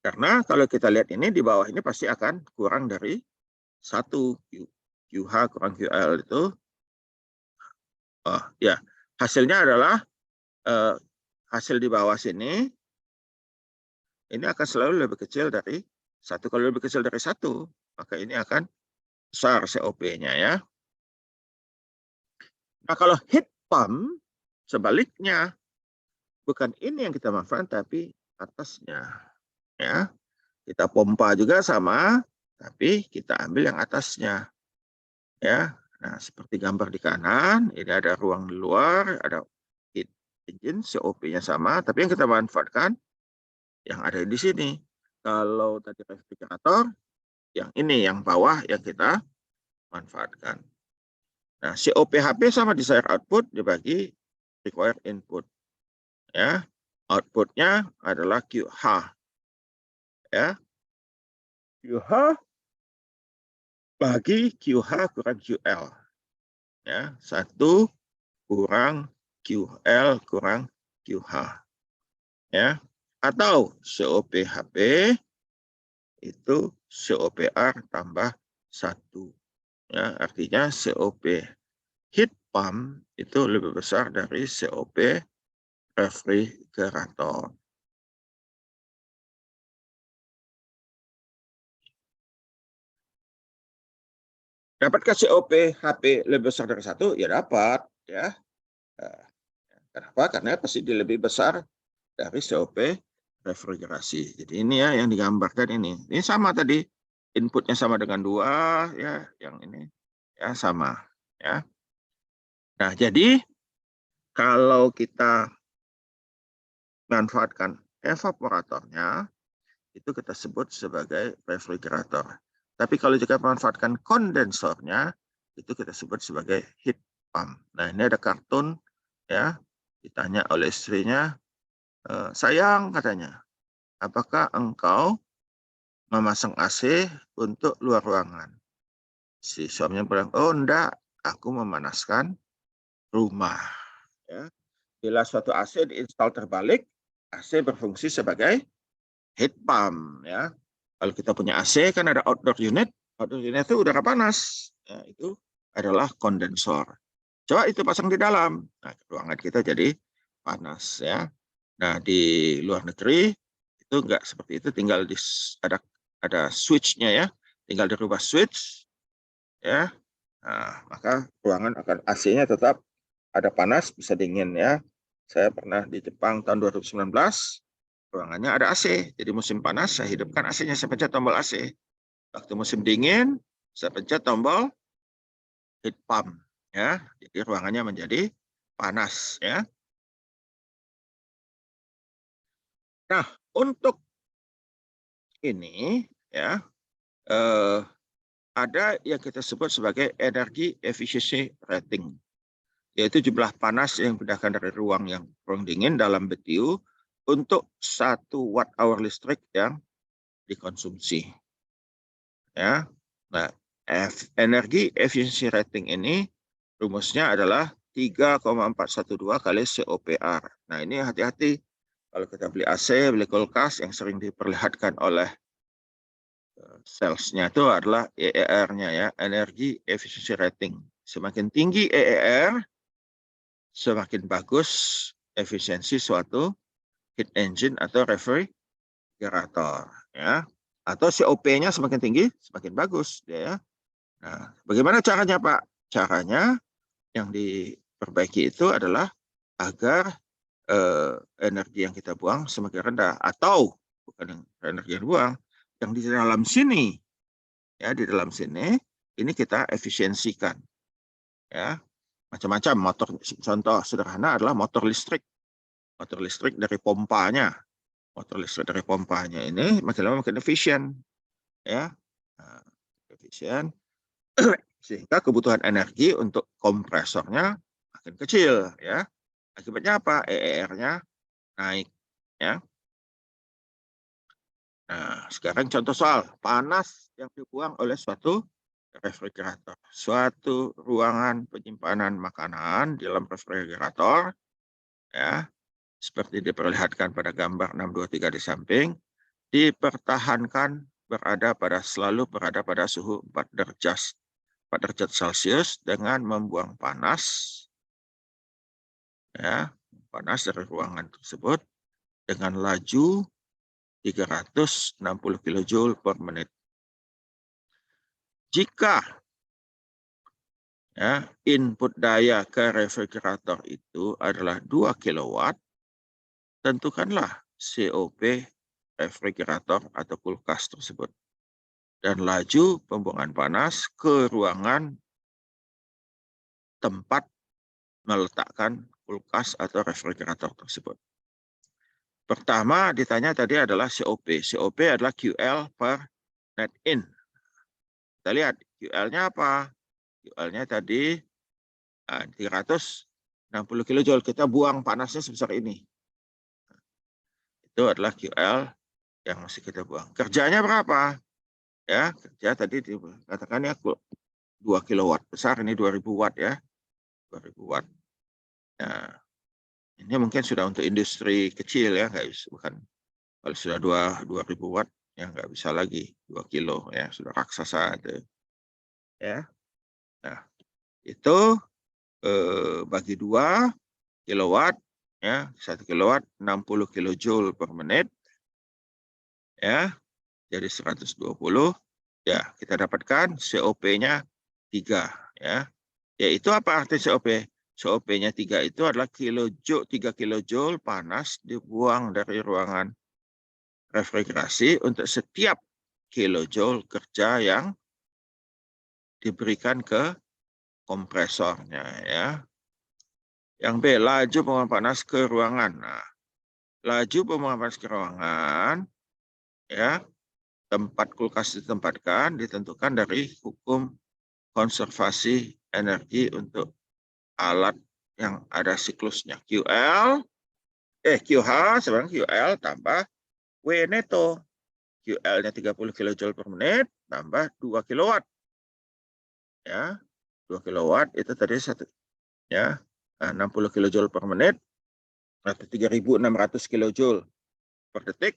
karena kalau kita lihat ini di bawah ini pasti akan kurang dari 1. QH kurang QL itu. Oh, ya. Hasilnya adalah hasil di bawah sini ini akan selalu lebih kecil dari 1. Kalau lebih kecil dari 1, maka ini akan besar COP-nya, ya. Nah, kalau heat pump sebaliknya, bukan ini yang kita manfaatkan tapi atasnya, ya. Kita pompa juga sama, tapi kita ambil yang atasnya, ya. Nah, seperti gambar di kanan, ini ada ruang di luar, ada heat engine, COP-nya sama, tapi yang kita manfaatkan yang ada di sini. Kalau tadi refrigerator, yang ini, yang bawah yang kita manfaatkan. Nah, COPHP sama desired output dibagi required input. Ya, Outputnya adalah QH. Ya. QH bagi QH kurang QL. Ya, 1 kurang QL kurang QH. Ya. Atau COP-HP itu COPR tambah 1. Ya, artinya COP heat pump itu lebih besar dari COP refrigerator. Dapatkah COP HP lebih besar dari 1? Ya dapat. Ya. Kenapa? Karena pasti dia lebih besar dari COP refrigerasi. Jadi ini ya yang digambarkan ini. Ini sama tadi. Inputnya sama dengan 2. Ya, yang ini ya sama. Ya. Nah, jadi kalau kita manfaatkan evaporatornya, itu kita sebut sebagai refrigerator. Tapi kalau jika memanfaatkan kondensornya, itu kita sebut sebagai heat pump. Nah, ini ada kartun, ya, ditanya oleh istrinya, sayang katanya, apakah engkau memasang AC untuk luar ruangan? Si suaminya bilang, oh enggak, aku memanaskan rumah. Ya. Bila suatu AC diinstal terbalik, AC berfungsi sebagai heat pump. Ya. Kalau kita punya AC kan ada outdoor unit itu udara panas. Ya, itu adalah kondensor. Coba itu pasang di dalam. Nah, ruangan kita jadi panas ya. Nah, di luar negeri itu enggak seperti itu, tinggal ada switch-nya ya. Tinggal dirubah switch ya. Nah, maka ruangan akan AC-nya tetap ada panas, bisa dingin ya. Saya pernah di Jepang tahun 2019, ruangannya ada AC. Jadi musim panas saya hidupkan AC-nya, saya pencet tombol AC. Waktu musim dingin saya pencet tombol heat pump ya. Jadi ruangannya menjadi panas ya. Nah, untuk ini ya ada yang kita sebut sebagai energi efficiency rating, yaitu jumlah panas yang dipindahkan dari ruang yang ruang dingin dalam BTU untuk 1 watt-hour listrik yang dikonsumsi. Ya. Nah, energi efficiency rating ini rumusnya adalah 3,412 kali COPR. Nah, ini hati-hati kalau kita beli AC, beli kulkas yang sering diperlihatkan oleh salesnya itu adalah EER-nya ya, energi efficiency rating. Semakin tinggi EER, semakin bagus efisiensi suatu heat engine atau refrigerator ya. Atau COP-nya semakin tinggi, semakin bagus ya. Nah, bagaimana caranya, Pak? Caranya yang diperbaiki itu adalah agar energi yang kita buang semakin rendah, atau bukan energi yang buang, yang di dalam sini ya, di dalam sini ini kita efisiensikan ya. Macam-macam motor, contoh sederhana adalah motor listrik dari pompanya. Motor listrik dari pompanya ini makin lama makin efisien ya. Nah, efisien sehingga kebutuhan energi untuk kompresornya makin kecil ya. Akibatnya apa? EER-nya naik ya. Nah, sekarang contoh soal panas yang dibuang oleh suatu refrigerator. Suatu ruangan penyimpanan makanan di dalam refrigerator ya, seperti diperlihatkan pada gambar 623 di samping, dipertahankan selalu berada pada suhu 4 derajat Celcius dengan membuang panas ya, panas dari ruangan tersebut dengan laju 360 kJ per menit. Jika ya, input daya ke refrigerator itu adalah 2 kW, tentukanlah COP refrigerator atau kulkas tersebut dan laju pembuangan panas ke ruangan tempat meletakkan kulkas atau refrigerator tersebut. Pertama ditanya tadi adalah COP. COP adalah QL per net in. Kita lihat QL-nya apa? QL-nya tadi 360 kJ. Kita buang panasnya sebesar ini. itu adalah QL yang mesti kita buang. Kerjanya berapa? Ya, kerja tadi dikatakan ya 2 kilowatt besar, ini 2000 watt ya. 2000 watt. Nah, ini mungkin sudah untuk industri kecil ya, nggak bisa, bukan. Kalau sudah 2000 watt ya nggak bisa lagi 2 kilo ya, sudah raksasa itu. Ya. Nah, itu bagi 2 kilowatt ya, 1 kilowatt 60 kilojoule per menit ya. Jadi 120 ya, kita dapatkan COP-nya 3 ya. Yaitu apa arti COP? COP-nya 3 itu adalah 3 kilojoule panas dibuang dari ruangan refrigerasi untuk setiap kilojoule kerja yang diberikan ke kompresornya ya. Yang B, laju pembuangan panas ke ruangan. Nah, laju pembuangan panas ke ruangan ya, tempat kulkas ditempatkan ditentukan dari hukum konservasi energi untuk alat yang ada siklusnya. QH sekarang QL tambah W neto. QL-nya 30 kilojoule per menit tambah 2 kilowatt. Ya, 2 kilowatt itu tadi satu ya, 60 kilojoule per menit atau 3.600 kilojoule per detik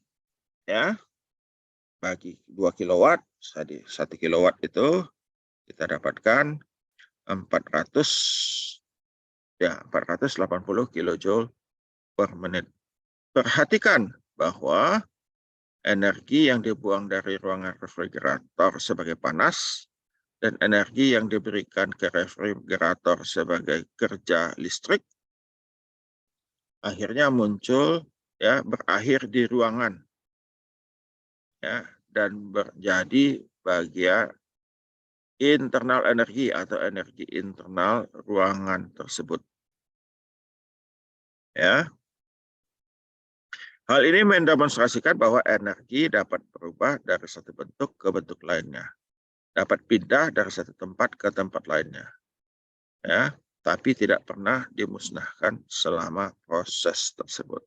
ya, bagi 2 kilowatt, tadi 1 kilowatt itu kita dapatkan 480 kilojoule per menit. Perhatikan bahwa energi yang dibuang dari ruangan refrigerator sebagai panas dan energi yang diberikan ke refrigerator sebagai kerja listrik akhirnya muncul ya, berakhir di ruangan ya, dan menjadi bagian internal energi atau energi internal ruangan tersebut. Ya. Hal ini mendemonstrasikan bahwa energi dapat berubah dari satu bentuk ke bentuk lainnya, dapat pindah dari satu tempat ke tempat lainnya, ya, tapi tidak pernah dimusnahkan selama proses tersebut.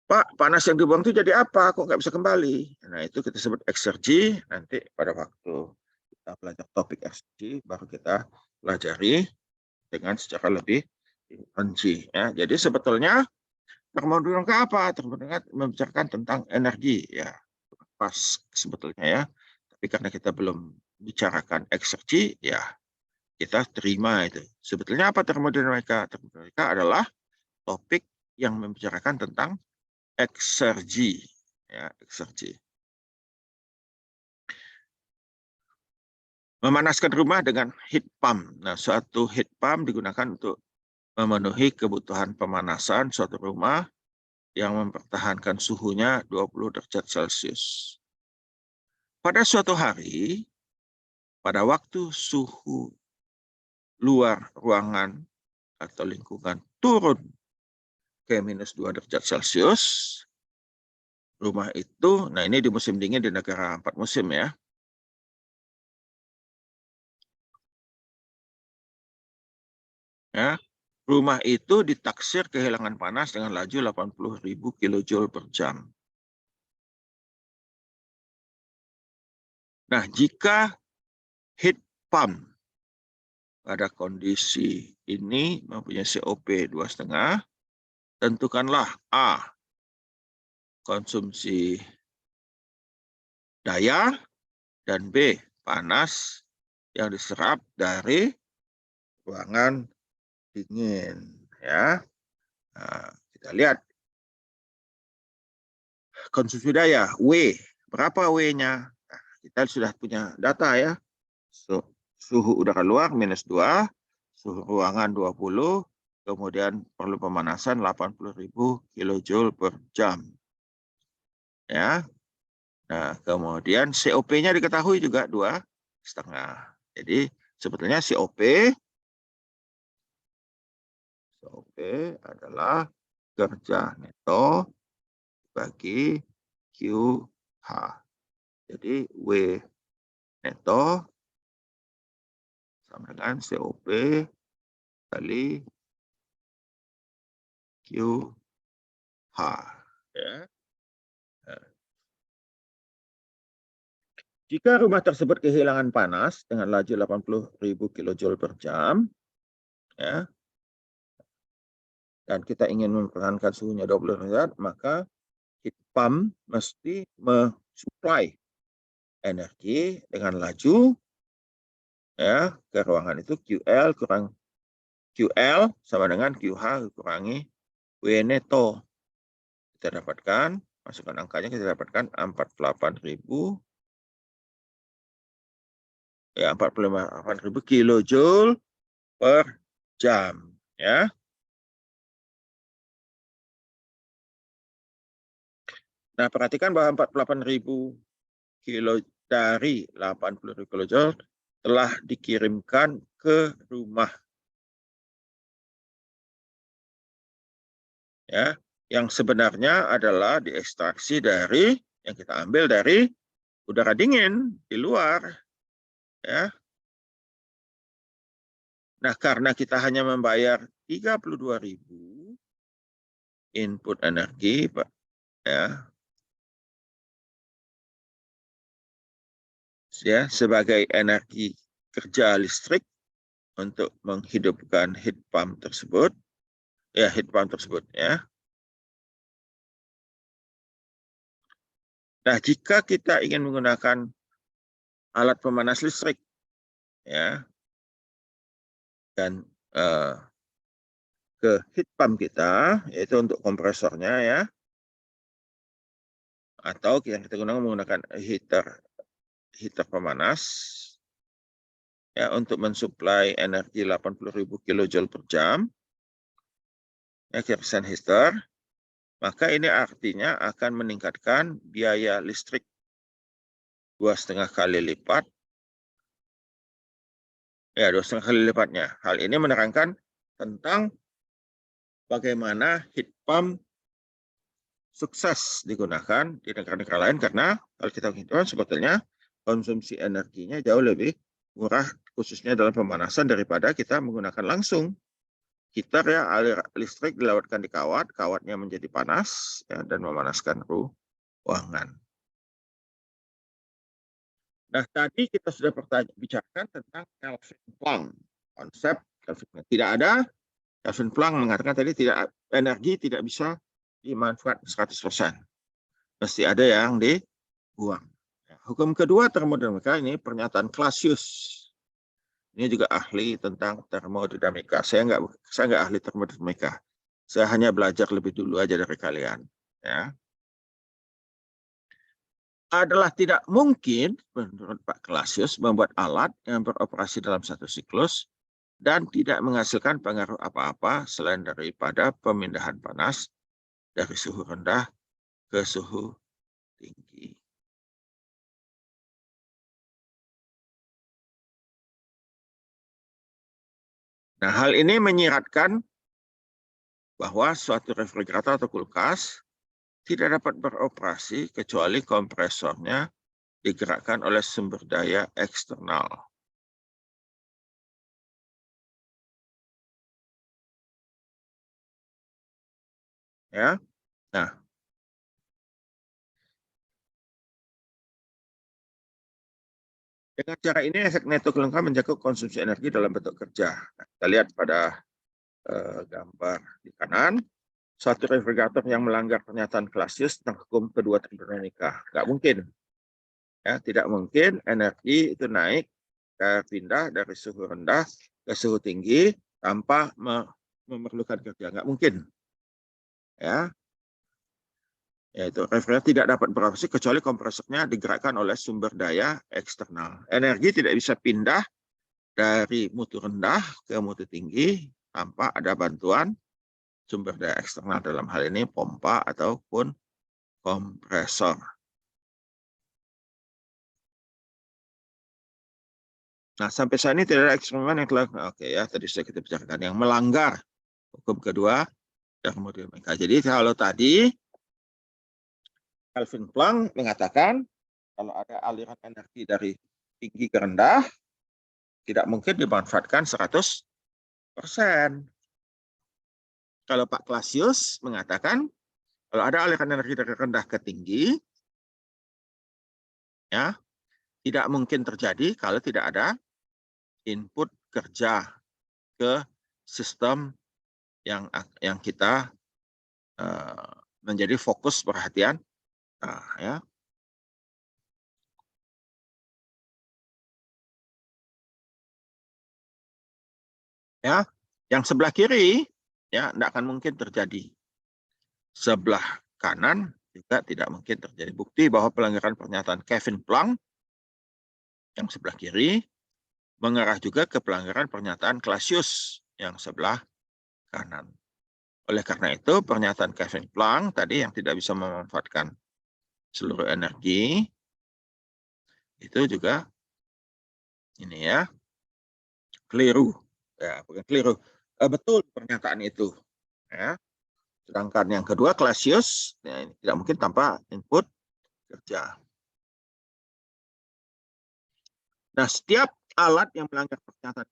Pak, panas yang dibuang itu jadi apa? Kok nggak bisa kembali? Nah, itu kita sebut eksergi. Nanti pada waktu kita belajar topik eksergi, baru kita pelajari dengan secara lebih rinci. Ya. Jadi sebetulnya termodinamika apa? Termodinamika membicarakan tentang energi. Ya, pas sebetulnya ya. Tapi karena kita belum bicarakan eksergi, ya kita terima itu. Sebetulnya apa termodinamika? Termodinamika adalah topik yang membicarakan tentang eksergi, ya, eksergi. Memanaskan rumah dengan heat pump. Nah, suatu heat pump digunakan untuk memenuhi kebutuhan pemanasan suatu rumah yang mempertahankan suhunya 20 derajat Celcius. Pada suatu hari, pada waktu suhu luar ruangan atau lingkungan turun ke minus 2 derajat Celcius, rumah itu, nah ini di musim dingin di negara 4 musim ya, rumah itu ditaksir kehilangan panas dengan laju 80.000 kilojoule per jam. Nah, jika heat pump pada kondisi ini mempunyai COP 2,5, tentukanlah A, konsumsi daya, dan B, panas yang diserap dari ruangan dingin. Ya, nah, kita lihat konsumsi daya W, berapa W-nya? Nah, kita sudah punya data ya. Suhu udara luar minus 2, suhu ruangan 20, kemudian perlu pemanasan 80.000 kilojoule per jam. Ya. Nah, kemudian COP-nya diketahui juga 2,5. Jadi sebetulnya COP adalah kerja neto bagi QH. Jadi W neto sama dengan COP kali Q Ya. Jika rumah tersebut kehilangan panas dengan laju 80.000 kilojoule per jam, ya, dan kita ingin mempertahankan suhunya 20 derajat, maka heat pump mesti mensuplai energi dengan laju, ya, ke ruangan itu QL kurang QL sama dengan QH kurangi W neto. Kita dapatkan, masukkan angkanya, kita dapatkan 48.000, ya, 48.000 kilojoule per jam, ya. Nah, perhatikan bahwa 48.000 kilo dari 80.000 kilojoule telah dikirimkan ke rumah, ya, yang sebenarnya adalah diekstraksi dari yang kita ambil dari udara dingin di luar, ya. Nah, karena kita hanya membayar 32.000 input energi, Pak, ya, sebagai energi kerja listrik untuk menghidupkan heat pump tersebut, ya, ya. Nah, jika kita ingin menggunakan alat pemanas listrik, ya, dan ke heat pump kita, yaitu untuk kompresornya, ya, atau yang kita gunakan menggunakan heater pemanas, ya, untuk mensuplai energi 80.000 kilojoule per jam, ya, kerosene heater, maka ini artinya akan meningkatkan biaya listrik 2,5 kali lipat, ya, 2,5 kali lipatnya. Hal ini menerangkan tentang bagaimana heat pump sukses digunakan di negara-negara lain, karena kalau kita hitung sebetulnya konsumsi energinya jauh lebih murah, khususnya dalam pemanasan, daripada kita menggunakan langsung heater, ya, alir listrik dilewatkan di kawat, kawatnya menjadi panas, ya, dan memanaskan ruangan. Nah, tadi kita sudah bicarakan tentang Kelvin Planck, konsep Kelvin Planck. Tidak ada, Kelvin Planck mengatakan tadi energi tidak bisa dimanfaatkan 100%. Mesti ada yang dibuang. Hukum kedua termodinamika ini pernyataan Clausius. Ini juga ahli tentang termodinamika. Saya nggak ahli termodinamika. Saya hanya belajar lebih dulu aja dari kalian, ya. Adalah tidak mungkin menurut Pak Clausius membuat alat yang beroperasi dalam satu siklus dan tidak menghasilkan pengaruh apa-apa selain daripada pemindahan panas dari suhu rendah ke suhu tinggi. Nah, hal ini menyiratkan bahwa suatu refrigerator atau kulkas tidak dapat beroperasi kecuali kompresornya digerakkan oleh sumber daya eksternal. Ya. Nah, dengan cara ini efek neto kelengkapan mencakup konsumsi energi dalam bentuk kerja. Nah, kita lihat pada gambar di kanan, suatu refrigerator yang melanggar pernyataan Clausius tentang hukum kedua termodinamika. Nggak mungkin. Ya, tidak mungkin energi itu naik, pindah dari suhu rendah ke suhu tinggi tanpa memerlukan kerja. Nggak mungkin. Ya, yaitu refrigerator tidak dapat beroperasi kecuali kompresornya digerakkan oleh sumber daya eksternal. Energi tidak bisa pindah dari mutu rendah ke mutu tinggi tanpa ada bantuan sumber daya eksternal, dalam hal ini pompa ataupun kompresor. Nah, sampai saat ini tidak ada eksperimen yang telah, oke, ya, tadi sudah kita bicarakan yang melanggar hukum kedua termodinamika. Jadi kalau tadi Kelvin Planck mengatakan kalau ada aliran energi dari tinggi ke rendah tidak mungkin dimanfaatkan 100%. Kalau Pak Clausius mengatakan Kalau ada aliran energi dari rendah ke tinggi, ya, tidak mungkin terjadi kalau tidak ada input kerja ke sistem yang kita menjadi fokus perhatian. Nah, ya. Ya, yang sebelah kiri ya tidak akan mungkin terjadi. Sebelah kanan juga tidak mungkin terjadi. Bukti bahwa pelanggaran pernyataan Kevin Planck yang sebelah kiri mengarah juga ke pelanggaran pernyataan Clausius yang sebelah kanan. Oleh karena itu, pernyataan Kevin Planck tadi yang tidak bisa memanfaatkan seluruh energi itu juga ini ya keliru. Ya, bukan keliru. Betul pernyataan itu. Ya. Sedangkan yang kedua Clausius ya, tidak mungkin tanpa input kerja. Nah, setiap alat yang melanggar pernyataan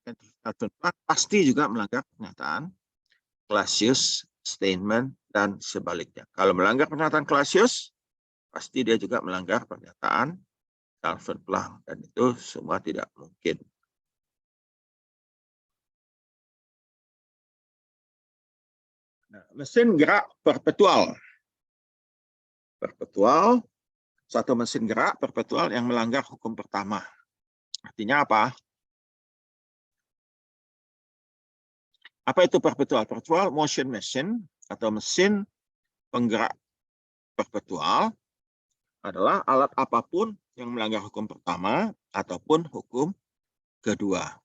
Kevin Planck pasti juga melanggar pernyataan Clausius, Steinman, dan sebaliknya. Kalau melanggar pernyataan Clausius, pasti dia juga melanggar pernyataan Kelvin Planck, dan itu semua tidak mungkin. Nah, mesin gerak perpetual. Perpetual, satu mesin gerak perpetual yang melanggar hukum pertama. Artinya apa? Apa itu perpetual? Perpetual motion machine atau mesin penggerak perpetual adalah alat apapun yang melanggar hukum pertama ataupun hukum kedua.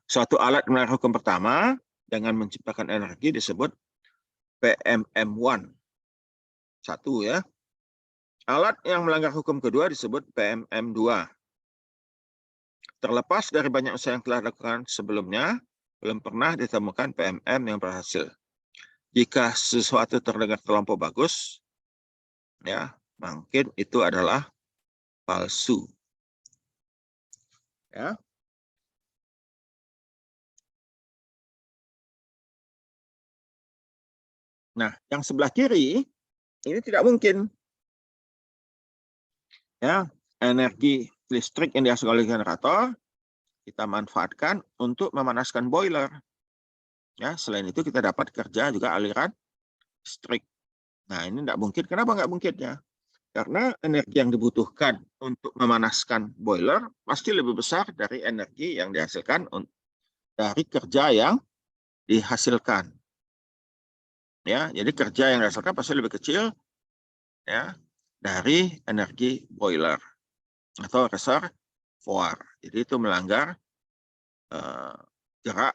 Suatu alat melanggar hukum pertama dengan menciptakan energi disebut PMM1. Satu ya. Alat yang melanggar hukum kedua disebut PMM2. Terlepas dari banyak usaha yang telah dilakukan sebelumnya, belum pernah ditemukan PMM yang berhasil. Jika sesuatu terdengar terlampau bagus, ya mungkin itu adalah palsu. Ya. Nah, yang sebelah kiri ini tidak mungkin. Ya, energi listrik yang dihasilkan oleh generator kita manfaatkan untuk memanaskan boiler. Ya, selain itu kita dapat kerja juga aliran listrik. Nah, ini tidak mungkin. Kenapa nggak mungkinnya? Karena energi yang dibutuhkan untuk memanaskan boiler pasti lebih besar dari energi yang dihasilkan dari kerja yang dihasilkan. Ya, jadi kerja yang dihasilkan pasti lebih kecil ya dari energi boiler atau reservoir. Jadi itu melanggar gerak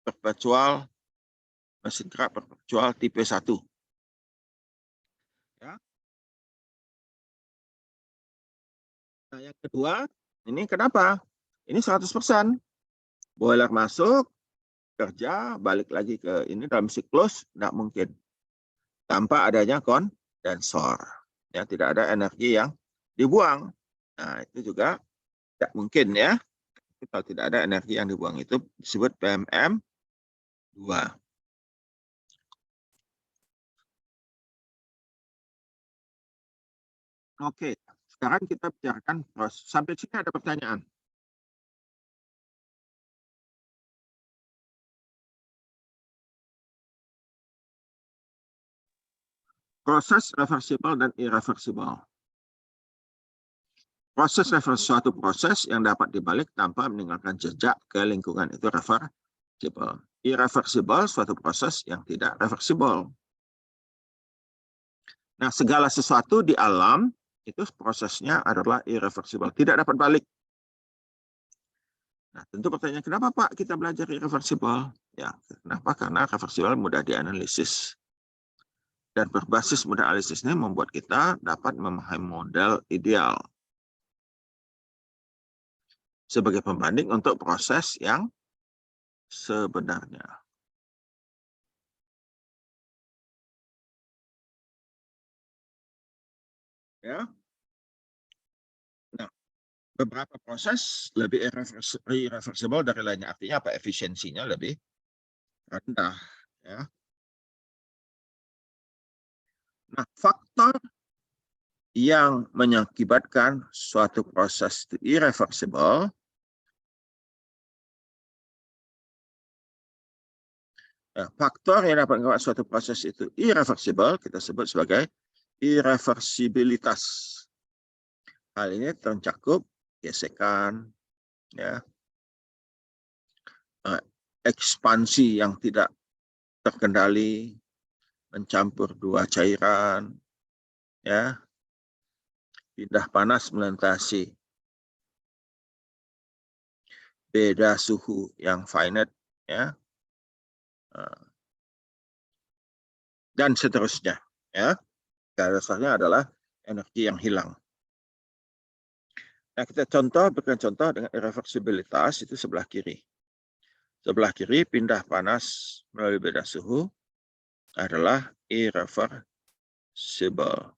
perpetual, mesin gerak perpetual tipe 1. Ya. Nah, yang kedua, ini kenapa? Ini 100%. Boiler masuk, kerja, balik lagi ke ini dalam siklus, tidak mungkin. Tanpa adanya kondensor. Ya, tidak ada energi yang dibuang. Nah, itu juga tidak mungkin ya. Kalau tidak ada energi yang dibuang itu disebut PMM2. Oke, sekarang kita bicarakan proses. Sampai sini ada pertanyaan. Proses reversible dan irreversible. Proses reversible suatu proses yang dapat dibalik tanpa meninggalkan jejak ke lingkungan itu reversible. Irreversible suatu proses yang tidak reversible. Nah, segala sesuatu di alam itu prosesnya adalah irreversible, tidak dapat balik. Nah, tentu pertanyaan kenapa Pak kita belajar irreversible? Ya, kenapa? Karena reversible mudah dianalisis. Dan berbasis model analisis ini membuat kita dapat memahami model ideal sebagai pembanding untuk proses yang sebenarnya. Ya. Nah, beberapa proses lebih irreversible dari lainnya. Artinya apa? Efisiensinya lebih rendah. Ya. Nah, faktor yang mengakibatkan suatu proses itu irreversible faktor yang dapat mengakibatkan suatu proses itu irreversible kita sebut sebagai irreversibilitas. Hal ini tercakup gesekan, ya, ekspansi yang tidak terkendali, mencampur dua cairan, ya, pindah panas melintasi beda suhu yang finite, ya, dan seterusnya, ya. Dasarnya adalah energi yang hilang. Nah, kita berikan contoh dengan irreversibilitas itu sebelah kiri. Sebelah kiri pindah panas melalui beda suhu adalah irreversible.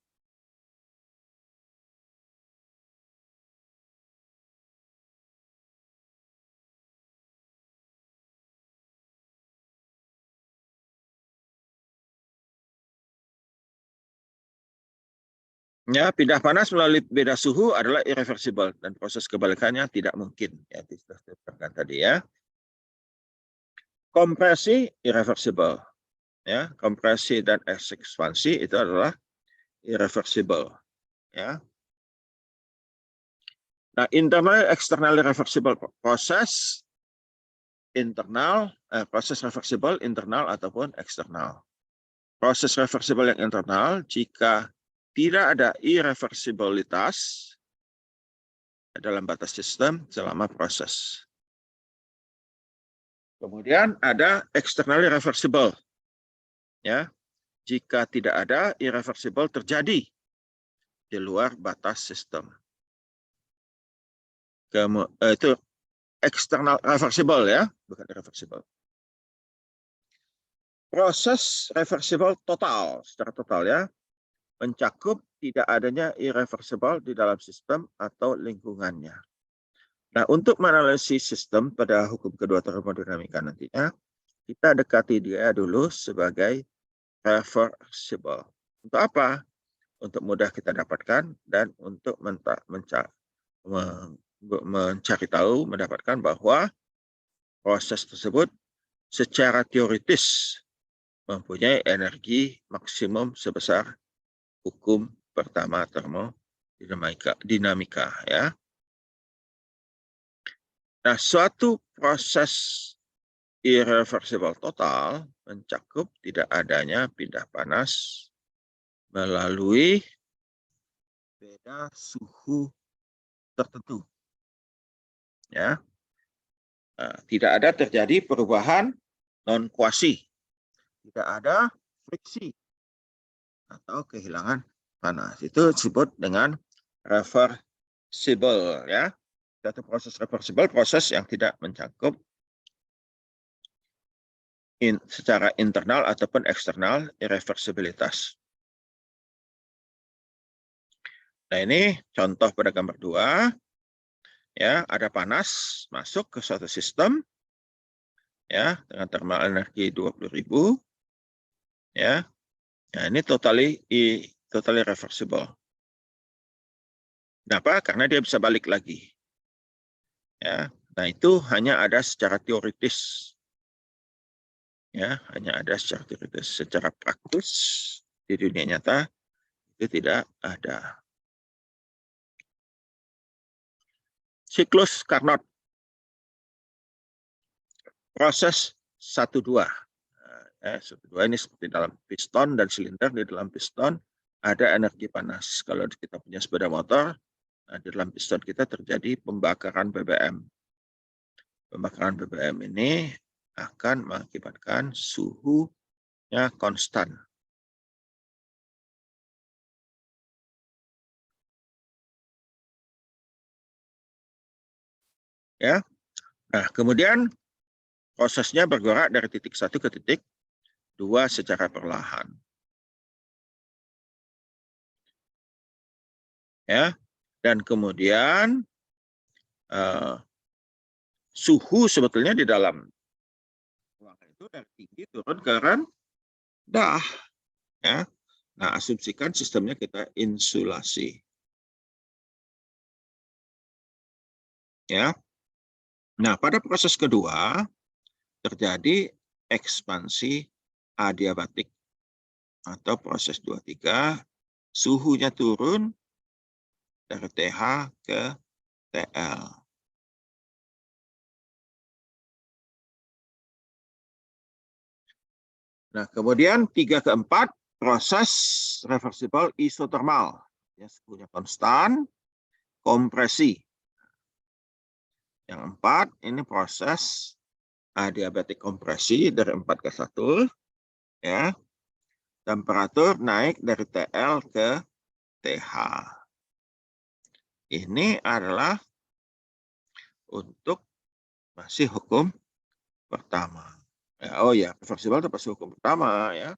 Ya, pindah panas melalui beda suhu adalah irreversible dan proses kebalikannya tidak mungkin. Ya, sudah diterangkan tadi, ya. Kompresi irreversible, ya, kompresi dan ekspansi itu adalah irreversible, ya. Nah, internal eksternal irreversible proses internal, proses reversible internal ataupun eksternal. Proses reversible yang internal jika tidak ada irreversibilitas dalam batas sistem selama proses. Kemudian ada externally reversible, ya, jika tidak ada irreversible terjadi di luar batas sistem. Itu external reversible, ya, bukan irreversible. Proses reversible total, secara total, ya, mencakup tidak adanya irreversible di dalam sistem atau lingkungannya. Nah, untuk menganalisis sistem pada hukum kedua termodinamika nantinya, kita dekati dia dulu sebagai reversible. Untuk apa? Untuk mudah kita dapatkan dan untuk mencari tahu, mendapatkan bahwa proses tersebut secara teoritis mempunyai energi maksimum sebesar hukum pertama termodinamika, ya. Nah, suatu proses irreversible total mencakup tidak adanya pindah panas melalui beda suhu tertentu, ya. Nah, tidak ada terjadi perubahan non kuasi, tidak ada friksi atau kehilangan panas. Itu disebut dengan reversible, ya. Satu proses reversible, proses yang tidak mencakup secara internal ataupun eksternal irreversibilitas. Nah, ini contoh pada gambar 2. Ya, ada panas masuk ke suatu sistem, ya, dengan thermal energi 20.000, ya. Nah, ini totally reversible. Kenapa? Karena dia bisa balik lagi. Ya, nah itu hanya ada secara teoritis. Ya, hanya ada secara teoritis. Secara praktis di dunia nyata itu tidak ada. Siklus Carnot. Proses 1-2. Nah, 1-2 ini seperti dalam piston dan silinder. Di dalam piston ada energi panas. Kalau kita punya sepeda motor, di dalam piston kita terjadi pembakaran BBM. Pembakaran BBM ini akan mengakibatkan suhunya konstan. Ya. Nah, kemudian prosesnya bergerak dari titik 1 ke titik 2 secara perlahan. Ya. Dan kemudian suhu sebetulnya di dalam ruangan itu dari tinggi turun ke rendah, ya. Nah, asumsikan sistemnya kita insulasi. Ya. Nah, pada proses kedua terjadi ekspansi adiabatik atau proses 23, suhunya turun dari TH ke TL. Nah, kemudian 3 ke 4 proses reversible isotermal. Ya, suhunya konstan, kompresi. Yang 4 ini proses adiabatik kompresi dari 4 ke 1. Ya, temperatur naik dari TL ke TH. Ini adalah untuk masih hukum pertama. Ya, oh ya, reversible itu masih hukum pertama ya.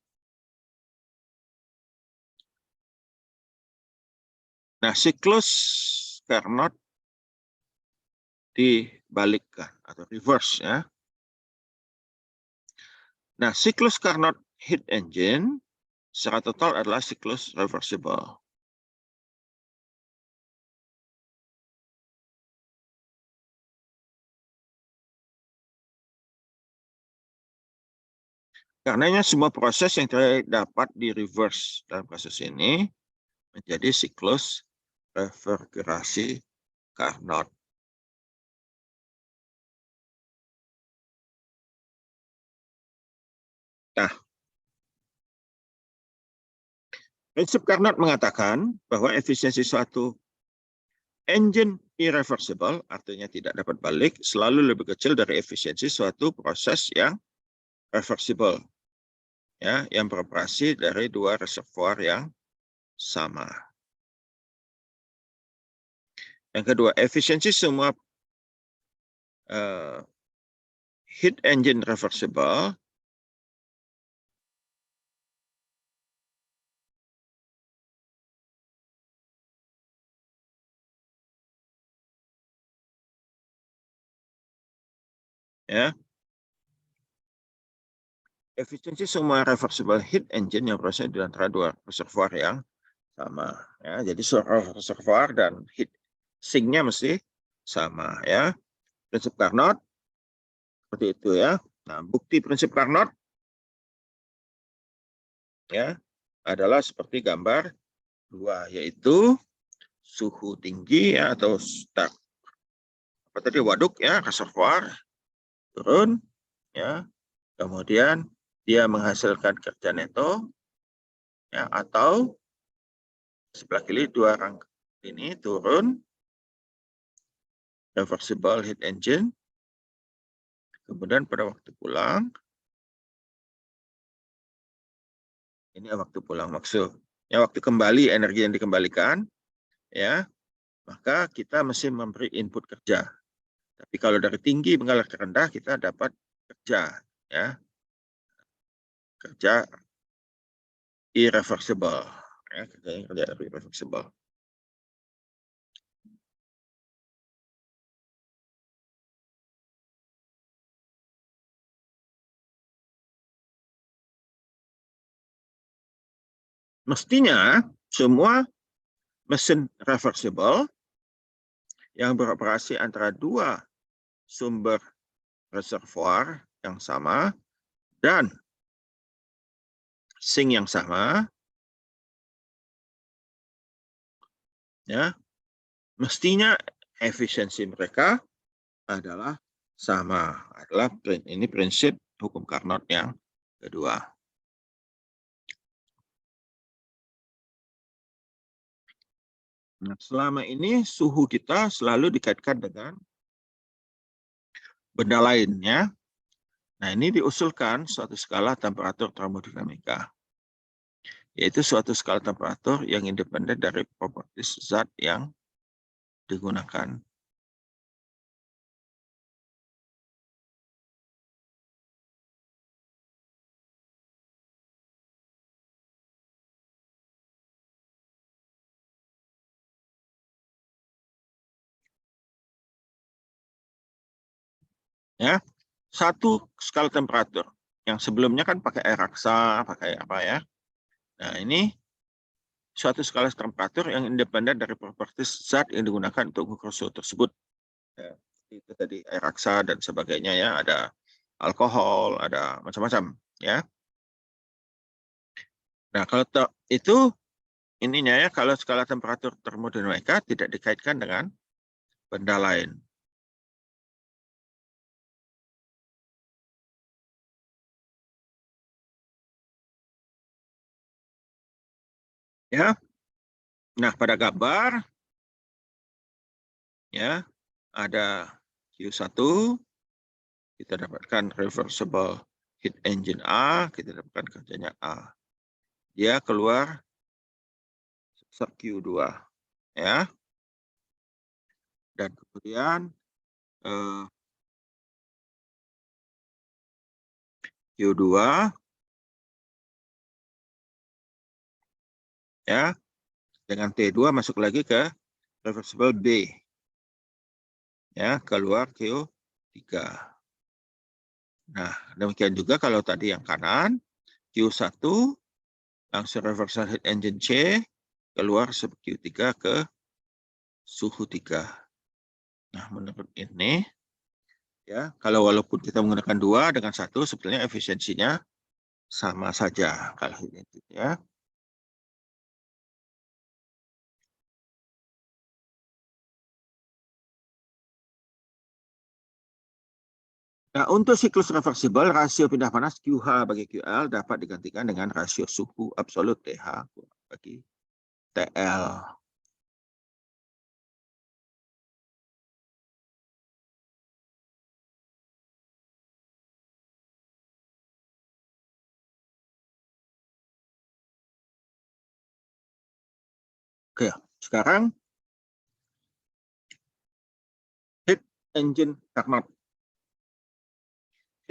Nah, siklus Carnot dibalikkan atau reverse ya. Nah, siklus Carnot heat engine secara total adalah siklus reversible. Karenanya semua proses yang dapat di reverse dalam kasus ini menjadi siklus refrigerasi Carnot. Nah, prinsip Carnot mengatakan bahwa efisiensi suatu engine irreversible, artinya tidak dapat balik, selalu lebih kecil dari efisiensi suatu proses yang reversible, ya, yang beroperasi dari dua reservoir yang sama. Yang kedua, efisiensi semua heat engine reversible ya. Efisiensi semua reversible heat engine yang berasal di antara dua reservoir yang sama ya. Jadi reservoir dan heat sink-nya mesti sama ya. Prinsip Carnot seperti itu ya. Nah, bukti prinsip Carnot ya adalah seperti gambar 2, yaitu suhu tinggi ya, atau apa tadi, waduk ya, reservoir turun ya, kemudian dia menghasilkan kerja neto ya, atau sebelah kiri dua rangka ini turun reversible heat engine, kemudian pada waktu pulang ini waktu pulang maksudnya waktu kembali energi yang dikembalikan ya, maka kita mesti memberi input kerja. Tapi kalau dari tinggi mengalir ke rendah kita dapat kerja ya, kerja irreversible ya, kerja irreversible. Mestinya semua mesin reversible yang beroperasi antara dua sumber reservoir yang sama dan sink yang sama ya, mestinya efisiensi mereka adalah sama. Ini prinsip hukum Carnot yang kedua. Nah, selama ini suhu kita selalu dikaitkan dengan benda lainnya. Nah, ini diusulkan suatu skala temperatur termodinamika, yaitu suatu skala temperatur yang independen dari properties zat yang digunakan. Ya, satu skala temperatur yang sebelumnya kan pakai air raksa, pakai apa ya. Nah, ini suatu skala temperatur yang independen dari properties zat yang digunakan untuk mengukur suhu tersebut. Ya, itu tadi air raksa dan sebagainya ya, ada alkohol, ada macam-macam ya. Nah, kalau itu ininya ya, kalau skala temperatur termodinamika tidak dikaitkan dengan benda lain. Ya. Nah, pada gambar ya ada Q1, kita dapatkan reversible heat engine A, kita dapatkan kerjanya A. Dia keluar sebesar Q2 ya. Dan kemudian Q2 ya dengan T2 masuk lagi ke reversible B. Ya, keluar Q3. Nah, demikian juga kalau tadi yang kanan, Q1 langsung reversible heat engine C, keluar Q3 ke suhu 3. Nah, menurut ini, ya kalau walaupun kita menggunakan 2 dengan 1, sebetulnya efisiensinya sama saja. Kalau ini ya. Nah, untuk siklus reversibel, rasio pindah panas QH bagi QL dapat digantikan dengan rasio suhu absolut TH bagi TL. Oke, sekarang heat engine Carnot.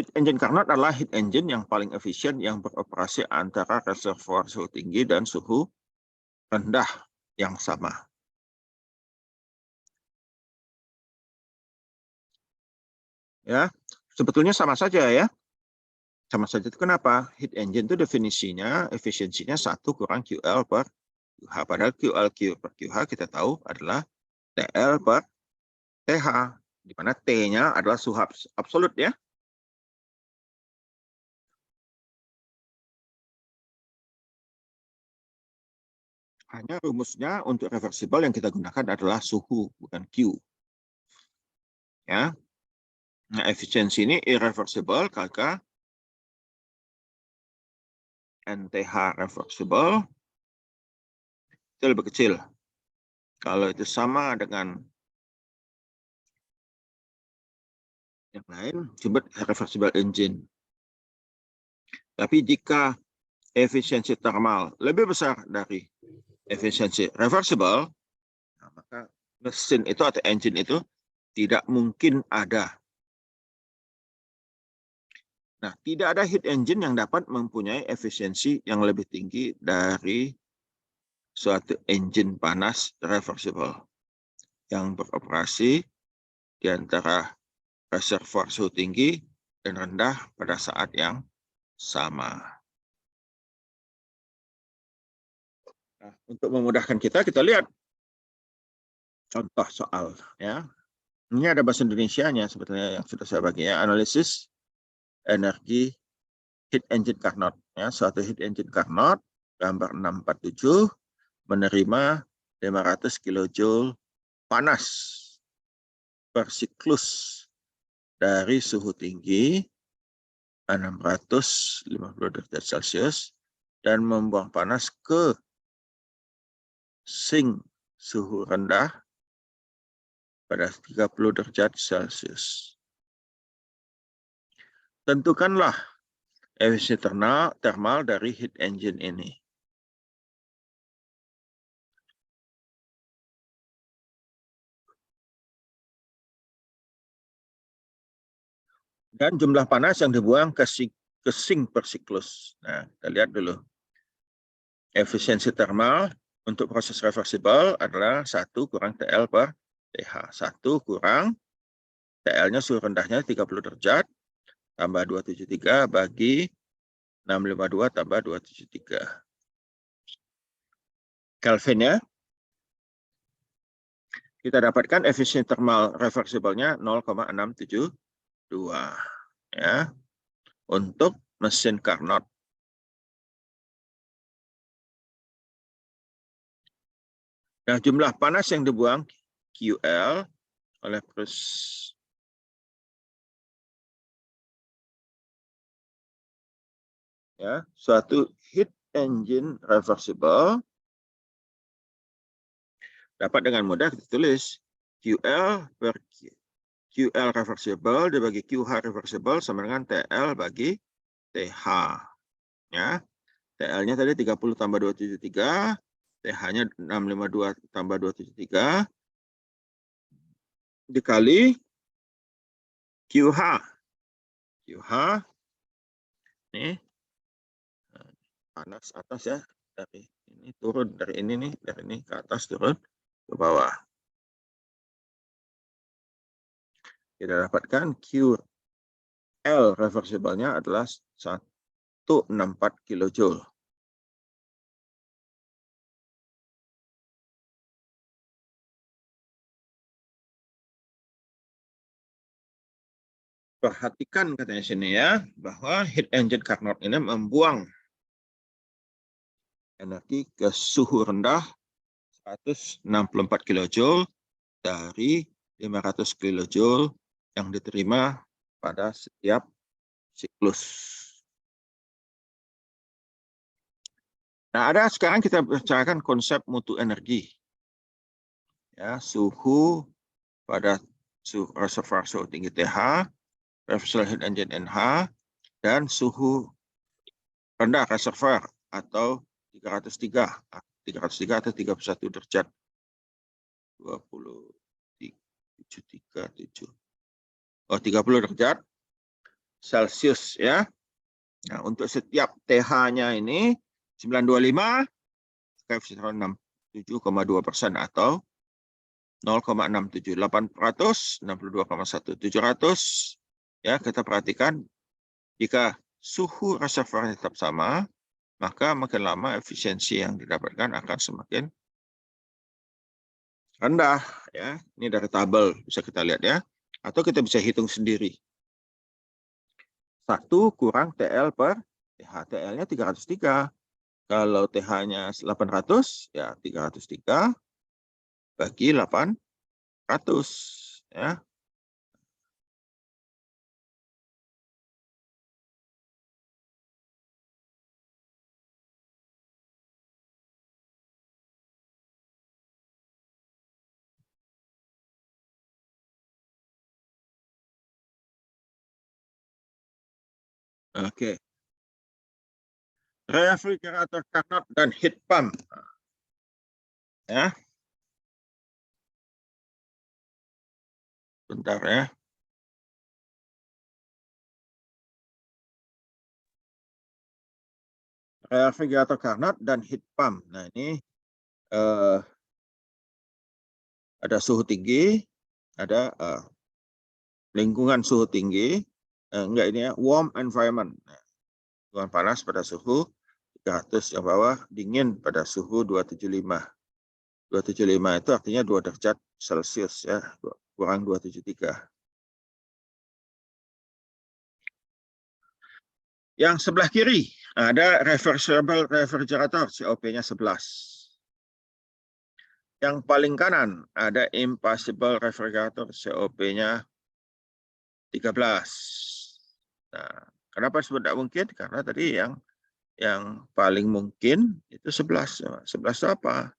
Heat engine Carnot adalah heat engine yang paling efisien yang beroperasi antara reservoir suhu tinggi dan suhu rendah yang sama. Ya, sebetulnya sama saja ya. Sama saja itu kenapa? Heat engine itu definisinya, efisiensinya 1 kurang QL per QH. Padahal QL per QH kita tahu adalah TL per TH, di mana T-nya adalah suhu absolut ya. Hanya rumusnya untuk reversible yang kita gunakan adalah suhu, bukan Q. Ya. Nah, efisiensi ini irreversible kakak NTH reversible itu lebih kecil. Kalau itu sama dengan yang lain, disebut reversible engine. Tapi jika efisiensi thermal lebih besar dari efisiensi reversible, nah, maka mesin itu atau engine itu tidak mungkin ada. Nah, tidak ada heat engine yang dapat mempunyai efisiensi yang lebih tinggi dari suatu engine panas reversible yang beroperasi di antara reservoir suhu tinggi dan rendah pada saat yang sama. Nah, untuk memudahkan kita lihat contoh soal ya. Ini ada bahasa Indonesianya sebetulnya yang sudah saya bagi ya, analisis energi heat engine Carnot ya, suatu heat engine Carnot gambar 647 menerima 500 kJ panas per siklus dari suhu tinggi 650 derajat Celcius dan membuang panas ke sink suhu rendah pada 30 derajat Celcius. Tentukanlah efisiensi thermal dari heat engine ini. Dan jumlah panas yang dibuang ke sink per siklus. Nah, kita lihat dulu. Efisiensi thermal untuk proses reversible adalah 1 kurang TL per TH. 1 kurang TL-nya suhu rendahnya 30 derajat, tambah 273 bagi 652 tambah 273. Kelvin ya. Kita dapatkan efisien thermal reversible-nya 0,672 ya untuk mesin Carnot. Nah, jumlah panas yang dibuang QL oleh suatu heat engine reversible dapat dengan mudah ditulis QL per QL reversible dibagi QH reversible sama dengan TL bagi TH. Ya. TL-nya tadi 30 tambah 273, TH-nya 652 tambah 273 dikali QH. QH ini panas atas ya, dari ini turun, dari ini nih, dari ini ke atas turun ke bawah. Kita dapatkan QL reversible-nya adalah 164 kilojoule. Perhatikan katanya sini ya, bahwa heat engine Carnot ini membuang energi ke suhu rendah 164 kilojoule dari 500 kilojoule yang diterima pada setiap siklus. Nah, sekarang kita bicarakan konsep mutu energi. Ya, suhu pada reservoir suhu tinggi TH, reversible heat engine NH, dan suhu rendah reservoir atau 303 atau 31 derajat 30 derajat Celcius ya. Nah, untuk setiap TH-nya ini 925 koefisien 67,2% atau 0,67, 800, 62,1, 700 ya. Kita perhatikan jika suhu reservoir tetap sama, maka makin lama efisiensi yang didapatkan akan semakin rendah ya. Ini dari tabel bisa kita lihat ya, atau kita bisa hitung sendiri. 1 kurang TL per TH. TL-nya 303. Kalau TH-nya 800 ya 303 bagi 800 ya. Oke. Refrigerator Carnot dan heat pump. Ya. Bentar ya. Refrigerator Carnot dan heat pump. Nah, ini ada suhu tinggi, ada lingkungan suhu tinggi, enggak ini ya, warm environment. Lingkungan panas pada suhu 300 yang bawah, dingin pada suhu 275. 275 itu artinya 2 derajat Celcius ya, kurang 273. Yang sebelah kiri ada reversible refrigerator, COP-nya 11. Yang paling kanan ada impassible refrigerator, COP-nya 13. Nah, kenapa disebut tidak mungkin? Karena tadi yang paling mungkin itu 11. 11 itu apa?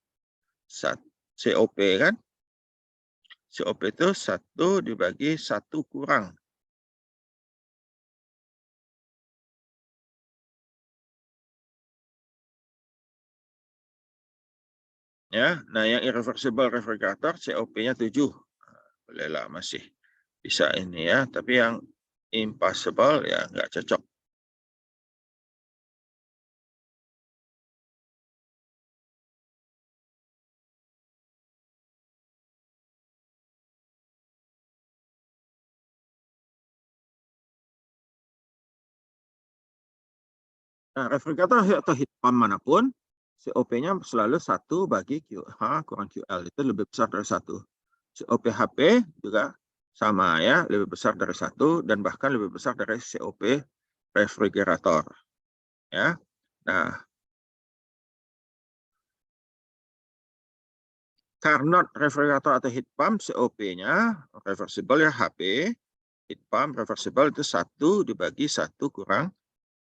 COP kan? COP itu 1 dibagi 1 kurang. Ya, nah yang irreversible refrigerator COP-nya 7. Bolehlah masih bisa ini ya, tapi yang impassible ya nggak cocok. Nah, refrigerator atau heat pump manapun COP-nya selalu 1 bagi QH kurang QL, itu lebih besar dari 1. COP HP juga sama ya, lebih besar dari 1 dan bahkan lebih besar dari COP refrigerator. Ya. Nah, Carnot refrigerator atau heat pump COP-nya reversible ya HP, heat pump reversible itu 1 dibagi 1 kurang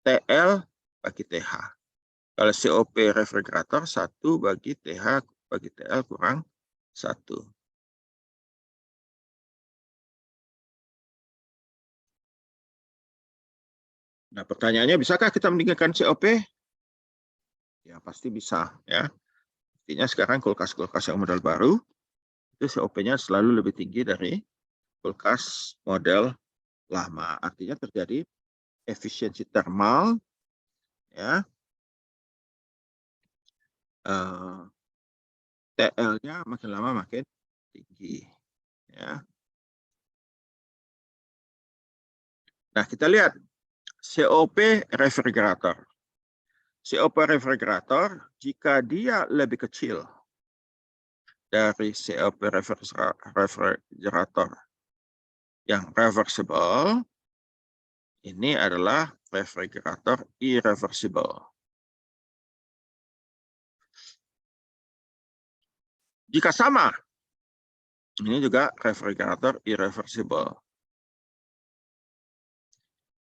TL bagi TH. Kalau COP refrigerator 1 bagi TH bagi TL kurang 1. Nah, pertanyaannya, bisakah kita meningkatkan COP? Ya, pasti bisa. Ya. Artinya sekarang kulkas-kulkas yang model baru, itu COP-nya selalu lebih tinggi dari kulkas model lama. Artinya terjadi efisiensi termal, ya, TL-nya makin lama makin tinggi. Ya. Nah, kita lihat COP refrigerator. COP refrigerator, jika dia lebih kecil dari COP refrigerator yang reversible, ini adalah refrigerator irreversible. Jika sama, ini juga refrigerator irreversible.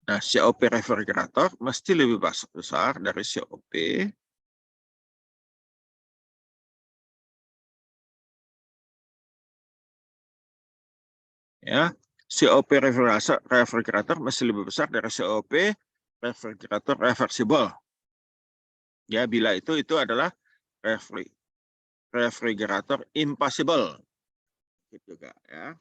Nah, COP refrigerator mesti lebih besar dari COP ya. COP refrigerator mesti lebih besar dari COP refrigerator reversible. Ya, bila itu adalah refrigerator impassible. Gitu juga ya.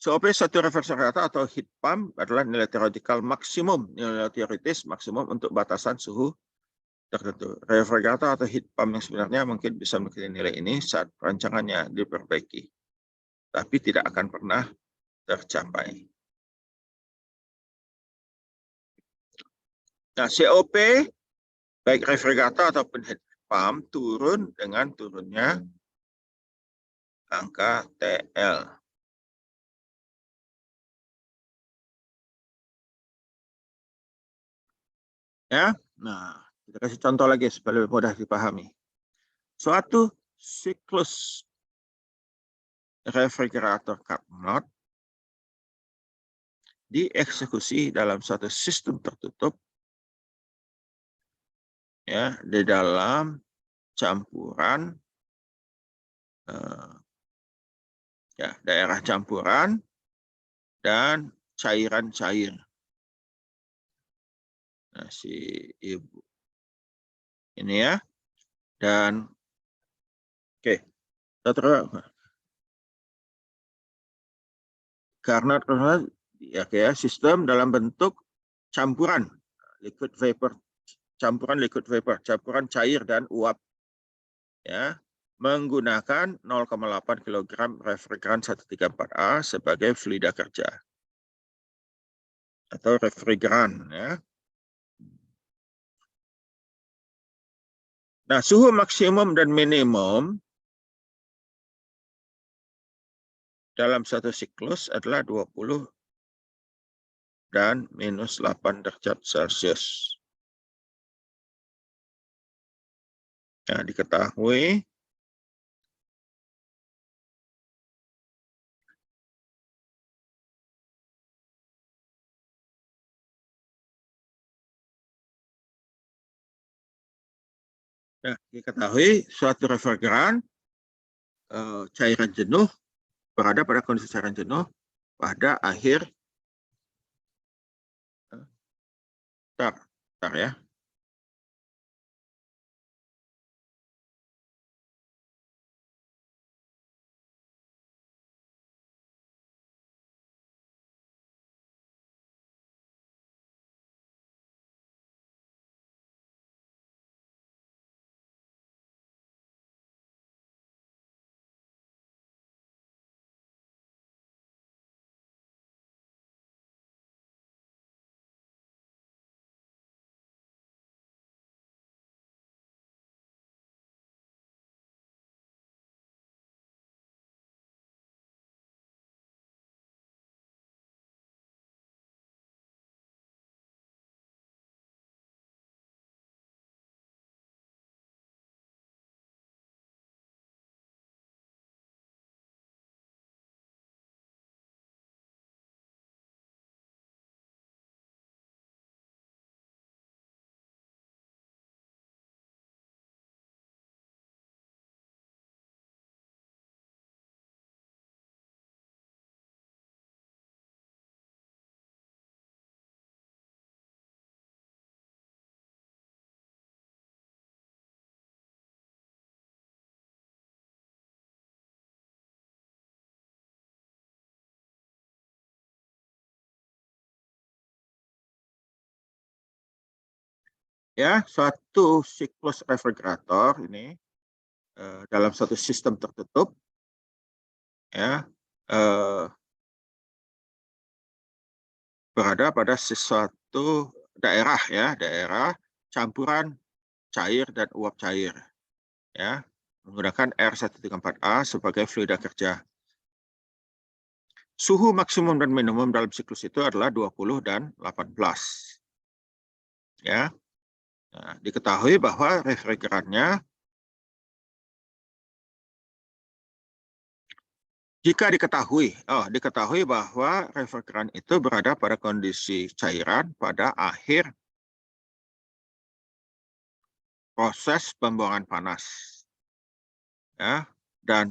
COP satu refrigerator atau heat pump adalah nilai teoretikal maksimum, nilai teoritis maksimum untuk batasan suhu tertentu. Refrigerator atau heat pump yang sebenarnya mungkin bisa memiliki nilai ini saat rancangannya diperbaiki, tapi tidak akan pernah tercapai. Nah, COP baik refrigerator ataupun heat pump turun dengan turunnya angka TL. Ya, nah kita kasih contoh lagi supaya lebih mudah dipahami. Suatu siklus refrigerator Carnot dieksekusi dalam suatu sistem tertutup ya di dalam campuran ya daerah campuran dan cairan cair. Nah, si ibu ini ya, dan oke, karena ya sistem dalam bentuk campuran liquid vapor, campuran cair dan uap ya, menggunakan 0,8 kg refrigeran 134A sebagai fluida kerja atau refrigeran ya. Nah, suhu maksimum dan minimum dalam satu siklus adalah 20 dan minus 8 derajat Celcius. Nah, diketahui suatu refrigeran cairan jenuh berada pada kondisi cairan jenuh pada akhir ya. Ya, suatu siklus refrigerator ini dalam suatu sistem tertutup, ya, berada pada sesuatu daerah, ya, daerah campuran cair dan uap cair, ya, menggunakan R134A sebagai fluida kerja. Suhu maksimum dan minimum dalam siklus itu adalah 20 dan 18. Ya. Nah, diketahui bahwa refrigerannya diketahui bahwa refrigeran itu berada pada kondisi cairan pada akhir proses pembuangan panas. Ya, dan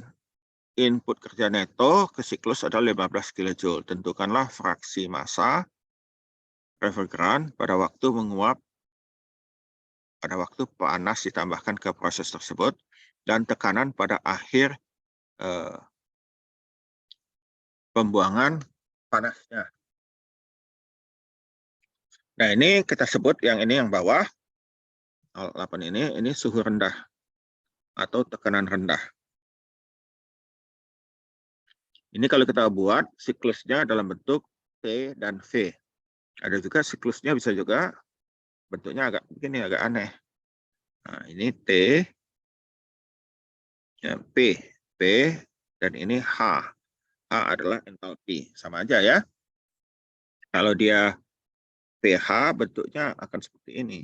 input kerja neto ke siklus adalah 15 kJ. Tentukanlah fraksi massa refrigeran pada waktu menguap, pada waktu panas ditambahkan ke proses tersebut, dan tekanan pada akhir pembuangan panasnya. Nah, ini kita sebut yang ini yang bawah, 8 ini suhu rendah atau tekanan rendah. Ini kalau kita buat siklusnya dalam bentuk T dan V. Ada juga siklusnya bisa juga bentuknya agak begini, agak aneh. Nah, ini T, ya, P, dan ini H. H adalah entalpi, sama aja ya. Kalau dia pH bentuknya akan seperti ini.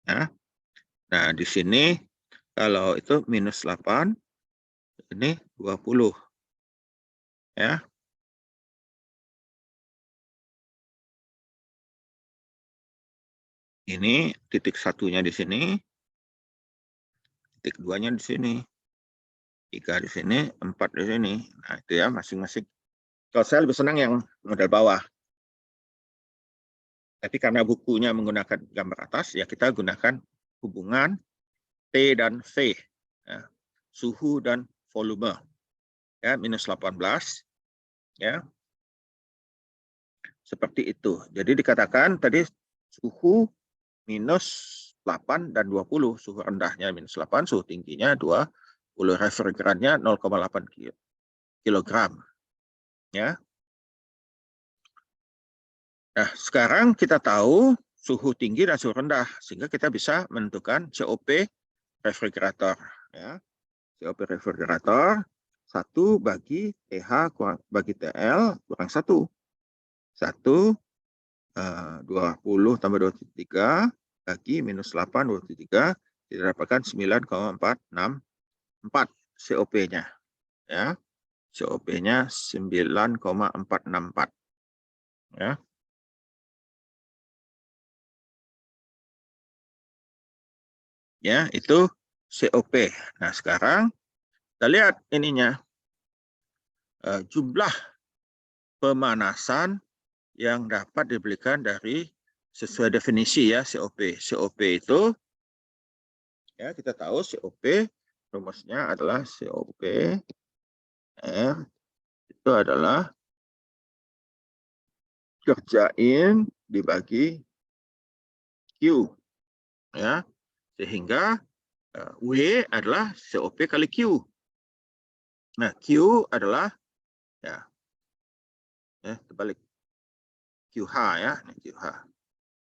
Ya. Nah, di sini kalau itu minus 8, ini 20. Ya. Ini titik satunya di sini, titik 2-nya di sini, 3 di sini, 4 di sini. Nah, itu ya masing-masing. Kalau saya lebih senang yang model bawah. Tapi karena bukunya menggunakan gambar atas, ya kita gunakan hubungan T dan V. Ya. Suhu dan volume. Ya, minus 18. Ya. Seperti itu. Jadi dikatakan tadi suhu minus 8 dan 20. Suhu rendahnya minus 8, suhu tingginya 20. Refrigerannya 0,8 kilogram. Ya. Nah, sekarang kita tahu suhu tinggi dan suhu rendah, sehingga kita bisa menentukan COP refrigerator. Ya. COP refrigerator 1 bagi TH bagi TL kurang 1. 1 20 tambah 23 bagi minus 8 23 didapatkan 9,464 COP-nya. Ya. COP-nya 9,464. Ya. Ya, itu COP. Nah, sekarang kita lihat ininya. Jumlah pemanasan yang dapat diberikan dari sesuai definisi ya COP. COP itu ya kita tahu COP rumusnya adalah COP R itu adalah kerjain dibagi Q ya, sehingga W adalah COP kali Q. Nah, Q adalah ya terbalik QH ya, ini QH.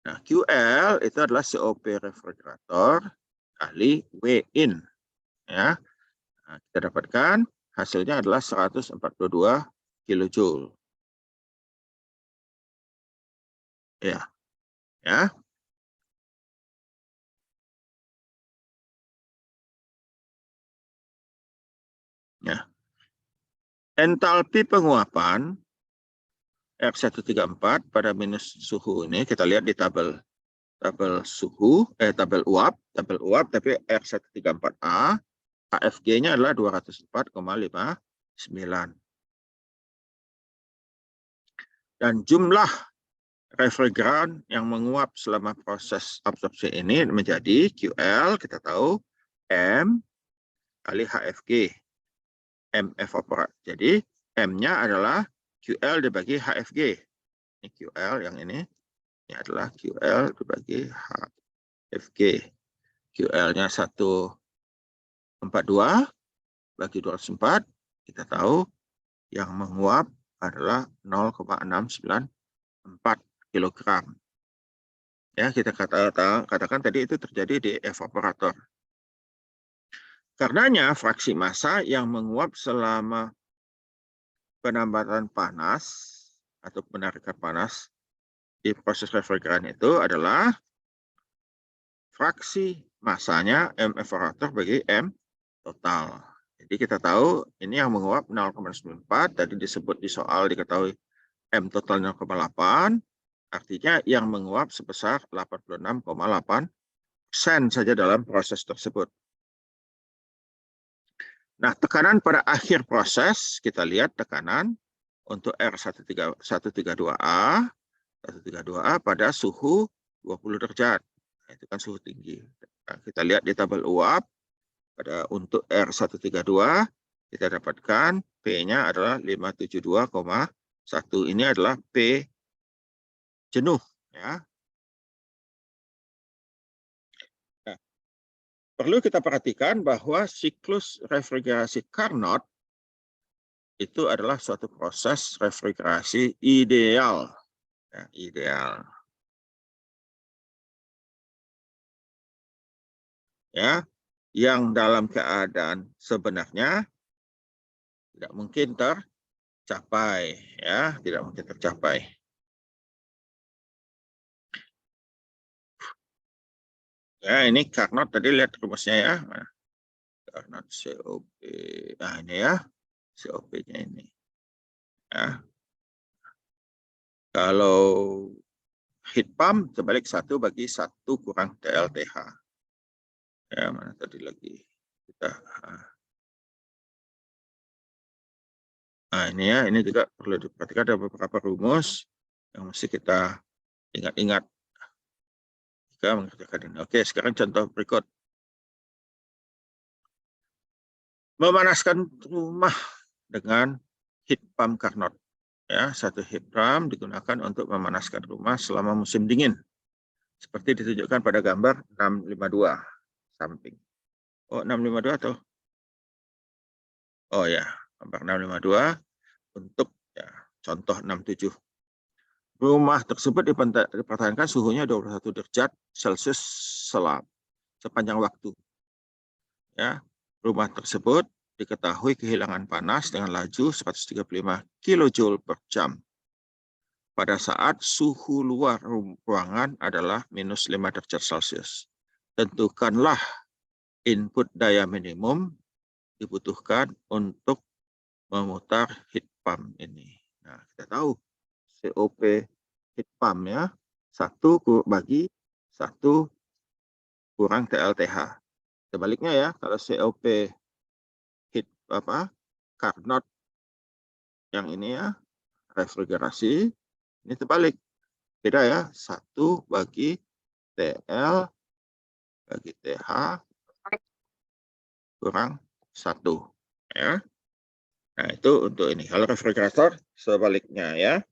Nah, QL itu adalah COP refrigerator kali W in ya. Nah, kita dapatkan hasilnya adalah 142 kilojoule. Ya. Ya. Ya. Entalpi penguapan R134 pada minus suhu ini kita lihat di tabel suhu, tabel uap tapi R134A, HFG-nya adalah 204,59. Dan jumlah refrigeran yang menguap selama proses absorpsi ini menjadi QL, kita tahu M kali HFG, M evaporat. Jadi M-nya adalah QL dibagi HFG. Ini QL yang ini adalah QL dibagi HFG. QL-nya 142 bagi 204, kita tahu yang menguap adalah 0,694 kg. Ya, kita katakan tadi itu terjadi di evaporator. Karenanya fraksi massa yang menguap selama penambatan panas atau penarikan panas di proses refrigeran itu adalah fraksi massanya M evaporator bagi M total. Jadi kita tahu ini yang menguap 0,94, tadi disebut di soal diketahui M total 0,8, artinya yang menguap sebesar 86,8% saja dalam proses tersebut. Nah, tekanan pada akhir proses, kita lihat tekanan untuk R132A pada suhu 20 derajat. Nah, itu kan suhu tinggi. Nah, kita lihat di tabel uap, untuk R132, kita dapatkan P-nya adalah 572,1. Ini adalah P jenuh. Ya. Nah, perlu kita perhatikan bahwa siklus refrigerasi Carnot itu adalah suatu proses refrigerasi ideal. Ya, ideal. Ya, yang dalam keadaan sebenarnya tidak mungkin tercapai. Ya, tidak mungkin tercapai. Ya, ini Carnot tadi lihat rumusnya ya. Carnot COP. Nah, ini ya. COP-nya ini. Ya. Kalau heat pump terbalik 1 bagi 1 kurang TLTH. Ya, mana tadi lagi kita. Nah, ini ya, ini juga perlu diperhatikan, ada beberapa rumus yang mesti kita ingat-ingat jika mengerjakan ini. Oke, sekarang contoh berikut. Memanaskan rumah dengan heat pump Carnot. Ya, satu heat pump digunakan untuk memanaskan rumah selama musim dingin. Seperti ditunjukkan pada gambar 652 samping. Oh, 652 atau? Oh ya, gambar 652 untuk ya, contoh 67. Rumah tersebut dipertahankan suhunya 21 derajat Celcius sepanjang waktu. Ya, rumah tersebut diketahui kehilangan panas dengan laju 135 kJ per jam. Pada saat suhu luar ruangan adalah minus 5 derajat Celcius. Tentukanlah input daya minimum dibutuhkan untuk memutar heat pump ini. Nah, kita tahu COP heat pump ya, 1 bagi 1 kurang TLTH. Sebaliknya ya, kalau COP heat Carnot yang ini ya, refrigerasi, ini terbalik. Beda ya, 1 bagi TL bagi TH kurang 1. Ya. Nah, itu untuk ini. Kalau refrigerator sebaliknya ya.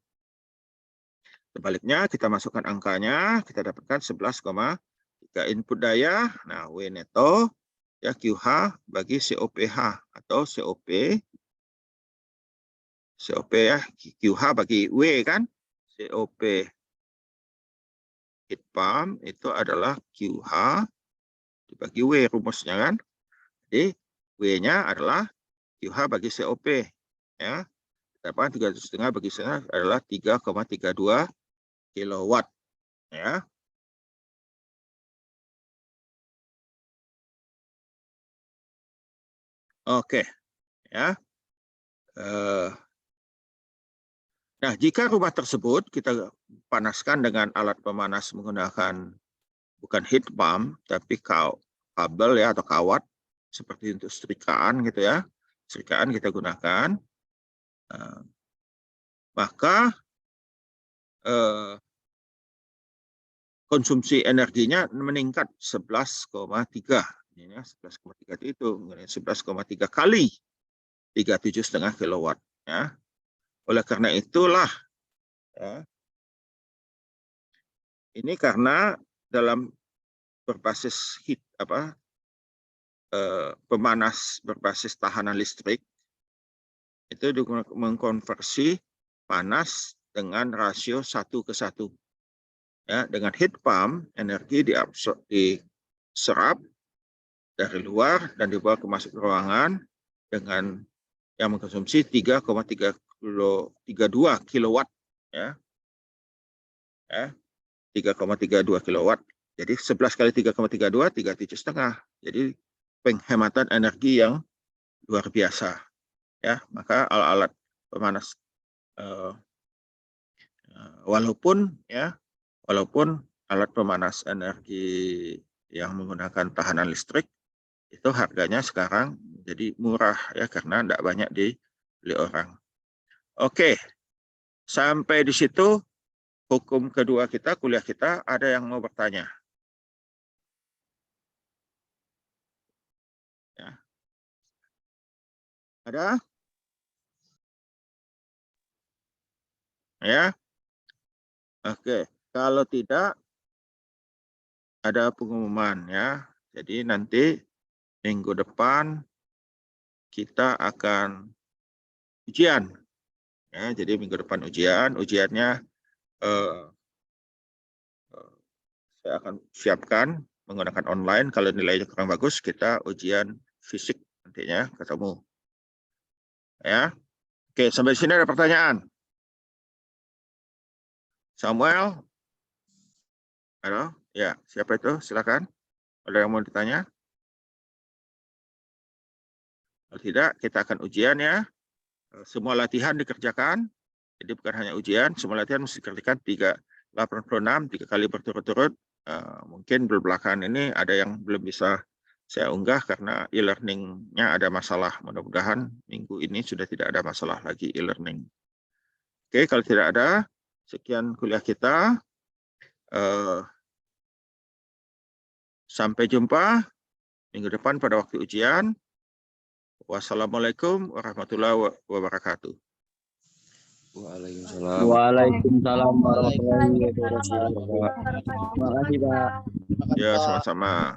Sebaliknya kita masukkan angkanya, kita dapatkan 11,3 input daya. Nah, W neto ya QH bagi COPH atau COP ya, QH bagi W kan. COP heat pump itu adalah QH dibagi W rumusnya kan. Jadi W-nya adalah QH bagi COP ya. Dapat 3,5 bagi sana adalah 3,32 kilowatt ya. Oke ya. Nah, jika rumah tersebut kita panaskan dengan alat pemanas menggunakan bukan heat pump tapi kabel ya atau kawat seperti untuk setrikaan gitu ya. Setrikaan kita gunakan. Maka konsumsi energinya meningkat 11,3. Ini ya, 11,3 itu 11,3 kali 37,5 kilowatt ya. Oleh karena itulah ya, Ini karena dalam berbasis pemanas berbasis tahanan listrik itu mengkonversi panas dengan rasio 1:1. Ya, dengan heat pump energi diserap dari luar dan dibawa ke masuk ruangan dengan yang mengkonsumsi 3,32 kilowatt, ya. 3,32 kilowatt. Jadi 11 kali 3,32, 3,7,5. Jadi penghematan energi yang luar biasa. Ya, maka alat-alat pemanas walaupun alat pemanas energi yang menggunakan tahanan listrik itu harganya sekarang jadi murah ya karena tidak banyak dibeli orang. Oke, sampai di situ hukum kedua kita, kuliah kita. Ada yang mau bertanya? Ya. Ada? Ya. Oke, kalau tidak ada pengumuman ya. Jadi nanti minggu depan kita akan ujian. Ya, jadi minggu depan ujiannya saya akan siapkan menggunakan online. Kalau nilainya kurang bagus, kita ujian fisik nantinya ketemu. Ya, oke, sampai sini ada pertanyaan. Samuel, halo, ya, siapa itu? Silakan. Ada yang mau ditanya? Kalau tidak, kita akan ujian ya. Semua latihan dikerjakan. Jadi bukan hanya ujian, semua latihan mesti dikerjakan 3 kali berturut-turut. Mungkin belakangan ini ada yang belum bisa saya unggah karena e-learning-nya ada masalah. Mudah-mudahan minggu ini sudah tidak ada masalah lagi e-learning. Oke, kalau tidak ada, sekian kuliah kita. Sampai jumpa minggu depan pada waktu ujian. Wassalamualaikum warahmatullahi wabarakatuh. Waalaikumsalam. Waalaikumsalam warahmatullahi wabarakatuh. Terima kasih, Pak. Ya, sama-sama.